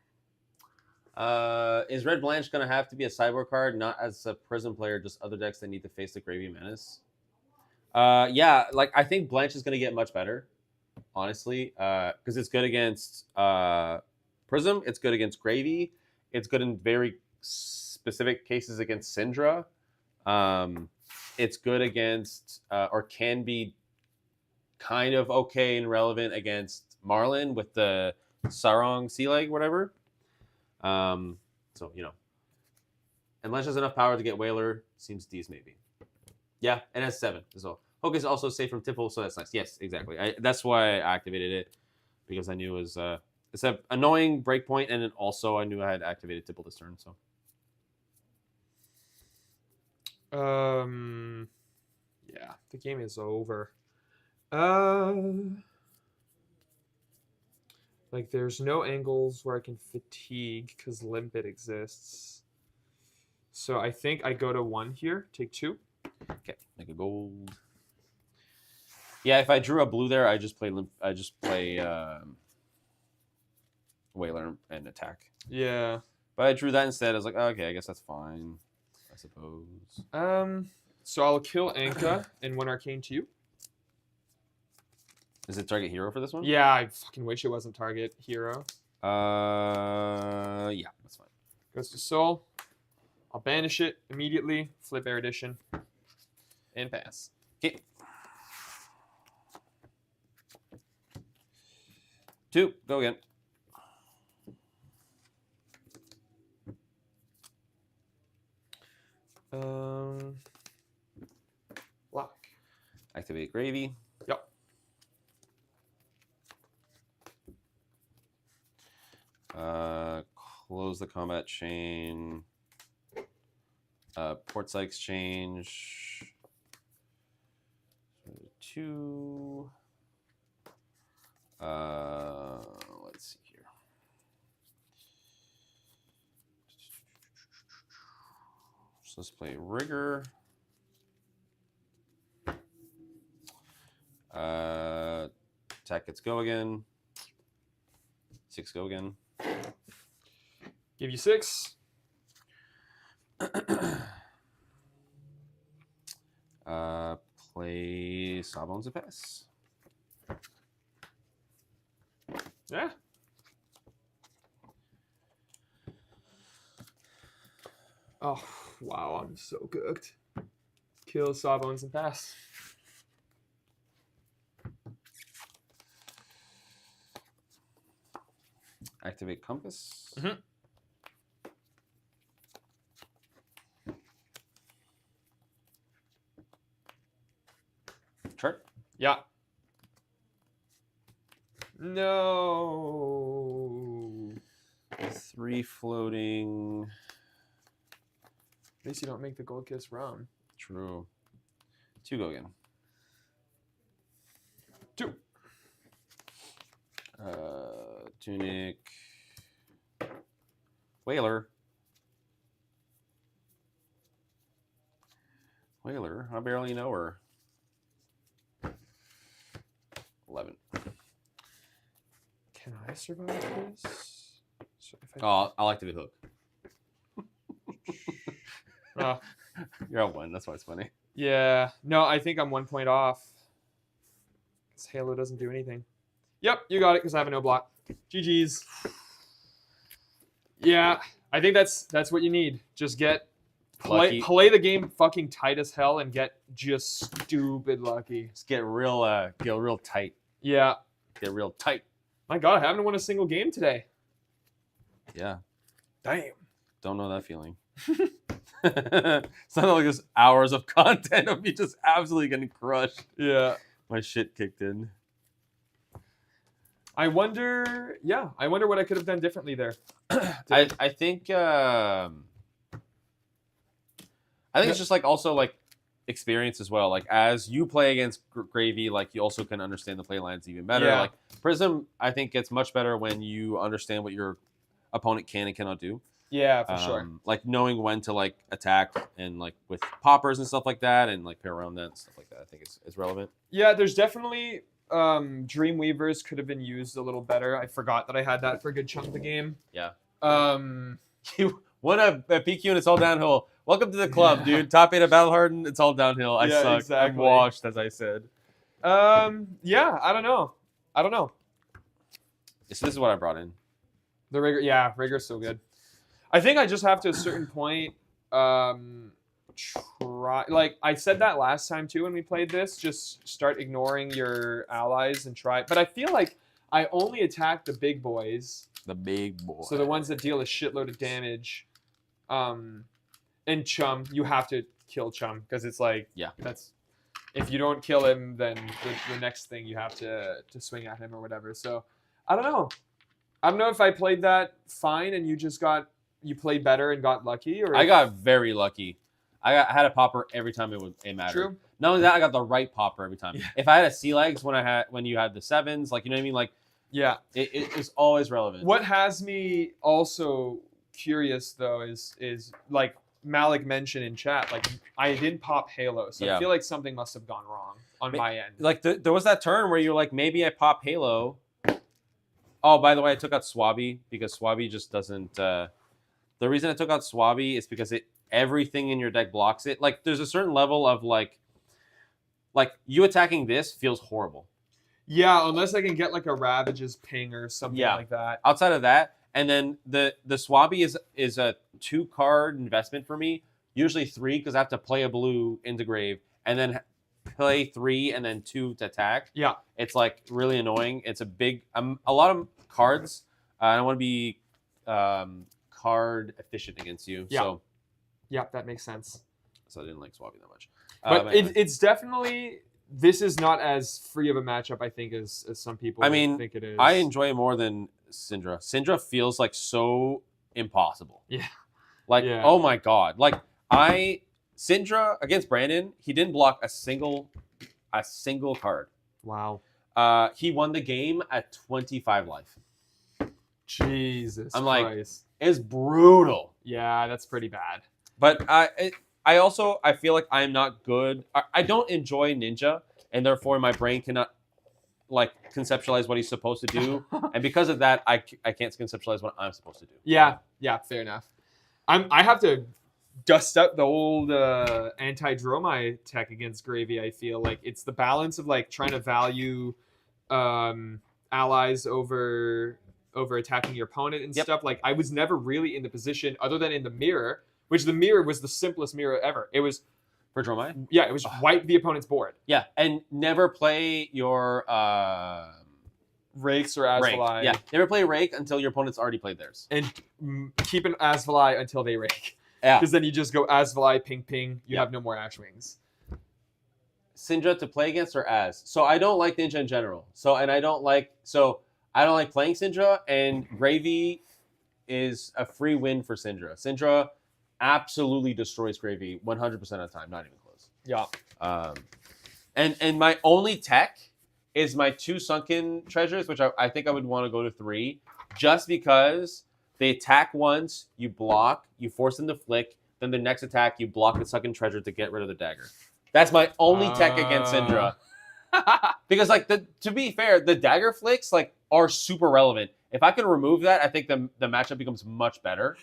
Is Red Blanche going to have to be a sideboard card, not as a Prism player, just other decks that need to face the Gravy Menace? Yeah, like I think Blanche is going to get much better, honestly, because it's good against Prism, it's good against Gravy, it's good in very specific cases against Syndra. It's good against, or can be kind of okay and relevant against Marlin with the Sarong Sea Leg, whatever. So, you know, and Blanche has enough power to get Whaler. Seems D's maybe. Yeah, and has 7 as well. Focus also safe from Tipple, so that's nice. Yes, exactly. That's why I activated it, because I knew it was it's an annoying breakpoint, and then also I knew I had activated Tipple this turn. So, yeah, the game is over. Like there's no angles where I can fatigue because Limpet exists. So I think I go to 1 here, take 2. okay, make a gold. Yeah, if I drew a blue there, I just play Whaler and attack. Yeah. But I drew that instead. I was like, oh, okay, I guess that's fine, I suppose. So I'll kill Anka and 1 arcane to you. Is it target hero for this one? Yeah, I fucking wish it wasn't target hero. Yeah, that's fine. Goes to Soul. I'll banish it immediately, flip Erudition, and pass. Okay. 2, go again. Lock. Activate Gravy. Yep. Close the combat chain. Port Site Exchange. 2. Let's see here. So let's play Rigor. Attack gets go again. 6 go again. Give you 6. Play Sawbones and pass. Yeah. Oh, wow, I'm so cooked. Kill Sawbones and pass. Activate Compass. Mhm. Chart. Yeah. No. 3 floating. At least you don't make the Gold Kiss rum. True. 2 go again. 2. Tunic. Whaler. Whaler. I barely know her. 11. Can I survive this? So if Oh, I'll activate Hook. Oh, You're at 1. That's why it's funny. yeah. No, I think I'm 1 point off. Because Halo doesn't do anything. Yep, you got it because I have a no block. GG's. Yeah, I think that's what you need. Just Lucky. play the game fucking tight as hell and get just stupid lucky. Just get real tight. Yeah. Get real tight. My God, I haven't won a single game today. Yeah. Damn. Don't know that feeling. It's not like there's hours of content of me just absolutely getting crushed. Yeah. My shit kicked in. I wonder what I could have done differently there. I think it's just like also like experience as well. Like as you play against Gravy, like you also can understand the play lines even better. Yeah. Like Prism, I think gets much better when you understand what your opponent can and cannot do. Yeah, for sure. Like knowing when to like attack and like with poppers and stuff like that, and like pair around that and stuff like that, I think is relevant. Yeah, there's definitely Dreamweavers could have been used a little better. I forgot that I had that for a good chunk of the game. Yeah. Um, You won a PQ and it's all downhill. Welcome to the club, dude. Top 8 of Battle Hardened, it's all downhill. I Yeah, suck. exactly. I'm washed, as I said. yeah, I don't know. So this is what I brought in. The rigor, yeah, rigor's so good. I think I just have to a certain point try, like I said that last time too when we played this, just start ignoring your allies and try. But I feel like I only attack the big boys. The big boy. So the ones that deal a shitload of damage. And Chum, you have to kill Chum because it's like, yeah, that's, if you don't kill him, then the next thing you have to swing at him or whatever. So I don't know. I don't know if I played that fine and you played better and got lucky, or I got very lucky. I had a popper every time it mattered. True. Not only that, I got the right popper every time. Yeah. If I had a sea legs when you had the 7s, like, you know what I mean? Like, yeah, it is always relevant. What has me also curious though is like Malik mentioned in chat, like I didn't pop Halo, so Yeah. I feel like something must have gone wrong on my end. Like there was that turn where you're like, maybe I pop Halo. Oh, by the way, I took out Swabby because Swabby just doesn't. The reason I took out Swabby is because everything in your deck blocks it. Like there's a certain level of like you attacking this feels horrible. Yeah, unless I can get like a Ravage's ping or something Yeah. like that. Outside of that, and then the Swabby is a 2-card investment for me. Usually 3 because I have to play a blue into grave and then play 3 and then 2 to attack. Yeah. It's like really annoying. It's a big a lot of cards. I don't want to be card efficient against you. Yeah. So Yeah, that makes sense. I didn't like Swabby that much. But anyway. it's definitely, this is not as free of a matchup, I think, as some people think it is. I enjoy it more than Syndra. Syndra feels like so impossible. Yeah. Like, Yeah. oh my god. Like Syndra against Brandon, he didn't block a single card. Wow. He won the game at 25 life. Jesus I'm Christ. like, it's brutal. Yeah, that's pretty bad. But I also feel like I'm not good. I don't enjoy Ninja, and therefore my brain cannot like conceptualize what he's supposed to do, and because of that, I can't conceptualize what I'm supposed to do. Yeah, fair enough. I have to dust out the old anti-Dromai tech against Gravy. I feel like it's the balance of like trying to value allies over attacking your opponent and Yep. stuff. Like I was never really in the position other than in the mirror, which the mirror was the simplest mirror ever. It was For Dromai? yeah, it was wipe the opponent's board. Yeah, and never play your Rakes or rake. Asvalai. Yeah, never play rake until your opponent's already played theirs. And keep an Asvalai until they rake. Yeah, Because then you just go Asvalai, ping, ping. You Yeah. have no more Ash Wings. Syndra to play against or as. So I don't like Ninja in general. I don't like playing Syndra, and Gravy is a free win for Syndra. Syndra absolutely destroys Gravy 100% of the time, not even close. Yeah. And my only tech is my 2 sunken treasures, which I think I would want to go to 3, just because they attack once, you block, you force them to flick, then the next attack you block the sunken treasure to get rid of the dagger. That's my only tech against Syndra. Because like to be fair, the dagger flicks like are super relevant. If I can remove that, I think the matchup becomes much better.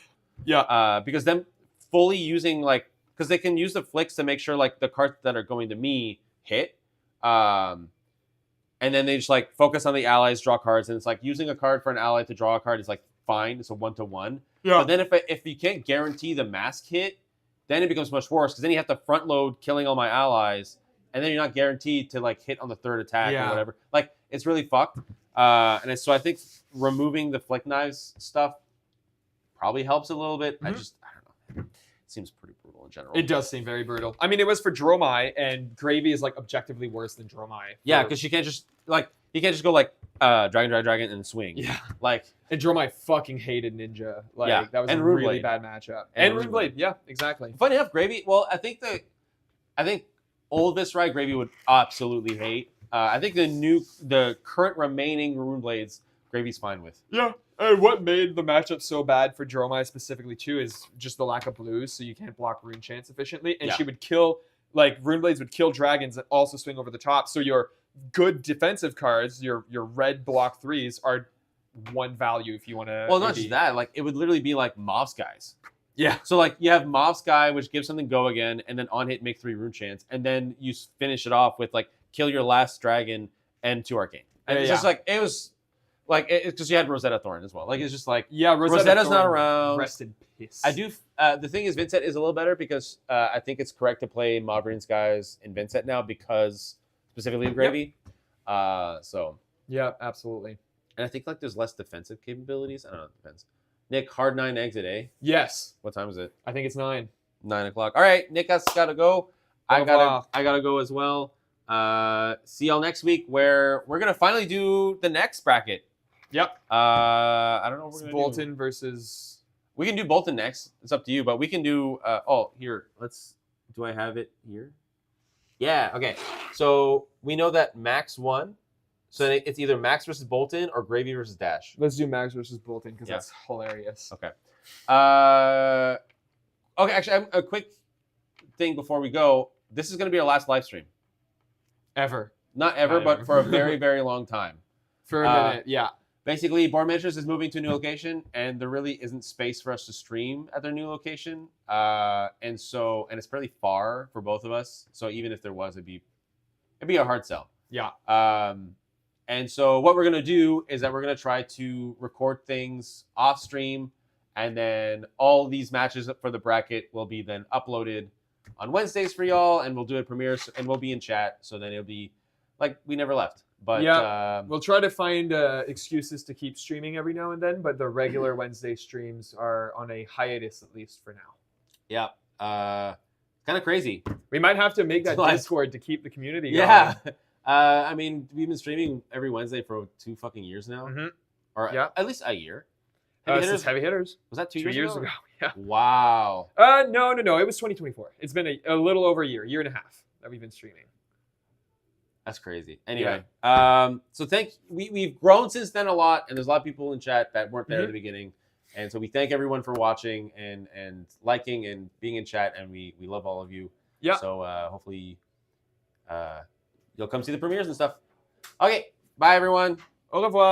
Yeah. Because them fully using like, because they can use the flicks to make sure like the cards that are going to me hit. And then they just like focus on the allies, draw cards, and it's like using a card for an ally to draw a card is like fine. It's a 1-to-1. Yeah. But then if you can't guarantee the mask hit, then it becomes much worse because then you have to front load killing all my allies, and then you're not guaranteed to like hit on the 3rd attack or whatever. Like it's really fucked. So I think removing the flick knives stuff probably helps a little bit. Mm-hmm. I don't know. It seems pretty brutal in general. It does seem very brutal. I mean, it was for Dromai, and Gravy is like objectively worse than Dromai. Yeah, because you can't just go like dragon and swing. Yeah. Like And Dromai fucking hated Ninja. Like Yeah, that was and a Runeblade. really bad matchup. And And Runeblade, yeah, exactly. funny enough, Gravy. Well, I think old Viscerai Gravy would absolutely hate. I think the current remaining Runeblades Gravy's fine with. Yeah. And what made the matchup so bad for Dromai specifically too is just the lack of blues, so you can't block Rune Chance efficiently. And Yeah. she would kill, like, Rune Blades would kill dragons that also swing over the top. So your good defensive cards, your red block 3s, are 1 value if you want to. Well, not just that. Like, it would literally be like Mob Skies. Yeah. So, like, you have Mob Sky, which gives something go again, and then on hit make 3 Rune Chance, and then you finish it off with, like, kill your last dragon and 2 Arcane. And it's just like, it was, like, it's because you had Rosetta Thorn as well. Like, it's just like, Yeah, Rosetta's not Thorn around. Rested piss. I do. The thing is, Vincent is a little better because I think it's correct to play Mob Skies in Vincent now because specifically of Gravy. So. Yeah, absolutely. And I think, like, there's less defensive capabilities. I don't know. It depends. Nick, hard 9 exit, eh? Yes. What time is it? I think it's 9. 9 o'clock. All right, Nick has got to go. Au revoir. I gotta go as well. See y'all next week where we're gonna finally do the next bracket. Yep. I don't know what we're gonna Bolton do. versus. We can do Bolton next. It's up to you, but we can do. Here. Do I have it here? Yeah. Okay. So we know that Maxx won. So it's either Maxx versus Bolton or Gravy versus Dash. Let's do Maxx versus Bolton because Yeah. that's hilarious. Okay. Okay. Actually, a quick thing before we go. This is gonna be our last live stream. Ever. Not ever, Not but ever. for a very, very long time. For a minute, yeah. Basically, Board Managers is moving to a new location, and there really isn't space for us to stream at their new location. And it's fairly far for both of us. So even if there was, it'd be a hard sell. Yeah. And so what we're gonna do is that we're gonna try to record things off stream, and then all these matches for the bracket will be then uploaded on Wednesdays for y'all, and we'll do a premiere, and we'll be in chat. So then it'll be like we never left. But Yeah. We'll try to find excuses to keep streaming every now and then, but the regular Wednesday streams are on a hiatus at least for now. yeah, kind of crazy. We might have to make that Like- Discord to keep the community Yeah. going. I mean, we've been streaming every Wednesday for 2 fucking years now, Mhm. or Yeah. at least a year. Since Heavy Hitters. Was that 2 2 years, ago. Yeah. Wow. No. It was 2024. It's been a little over a year and a half that we've been streaming. That's crazy. Anyway, so we've grown since then a lot, and there's a lot of people in chat that weren't there at the beginning, and so we thank everyone for watching and liking and being in chat, and we love all of you. Yeah. So hopefully you'll come see the premieres and stuff. Okay, bye everyone. Au revoir.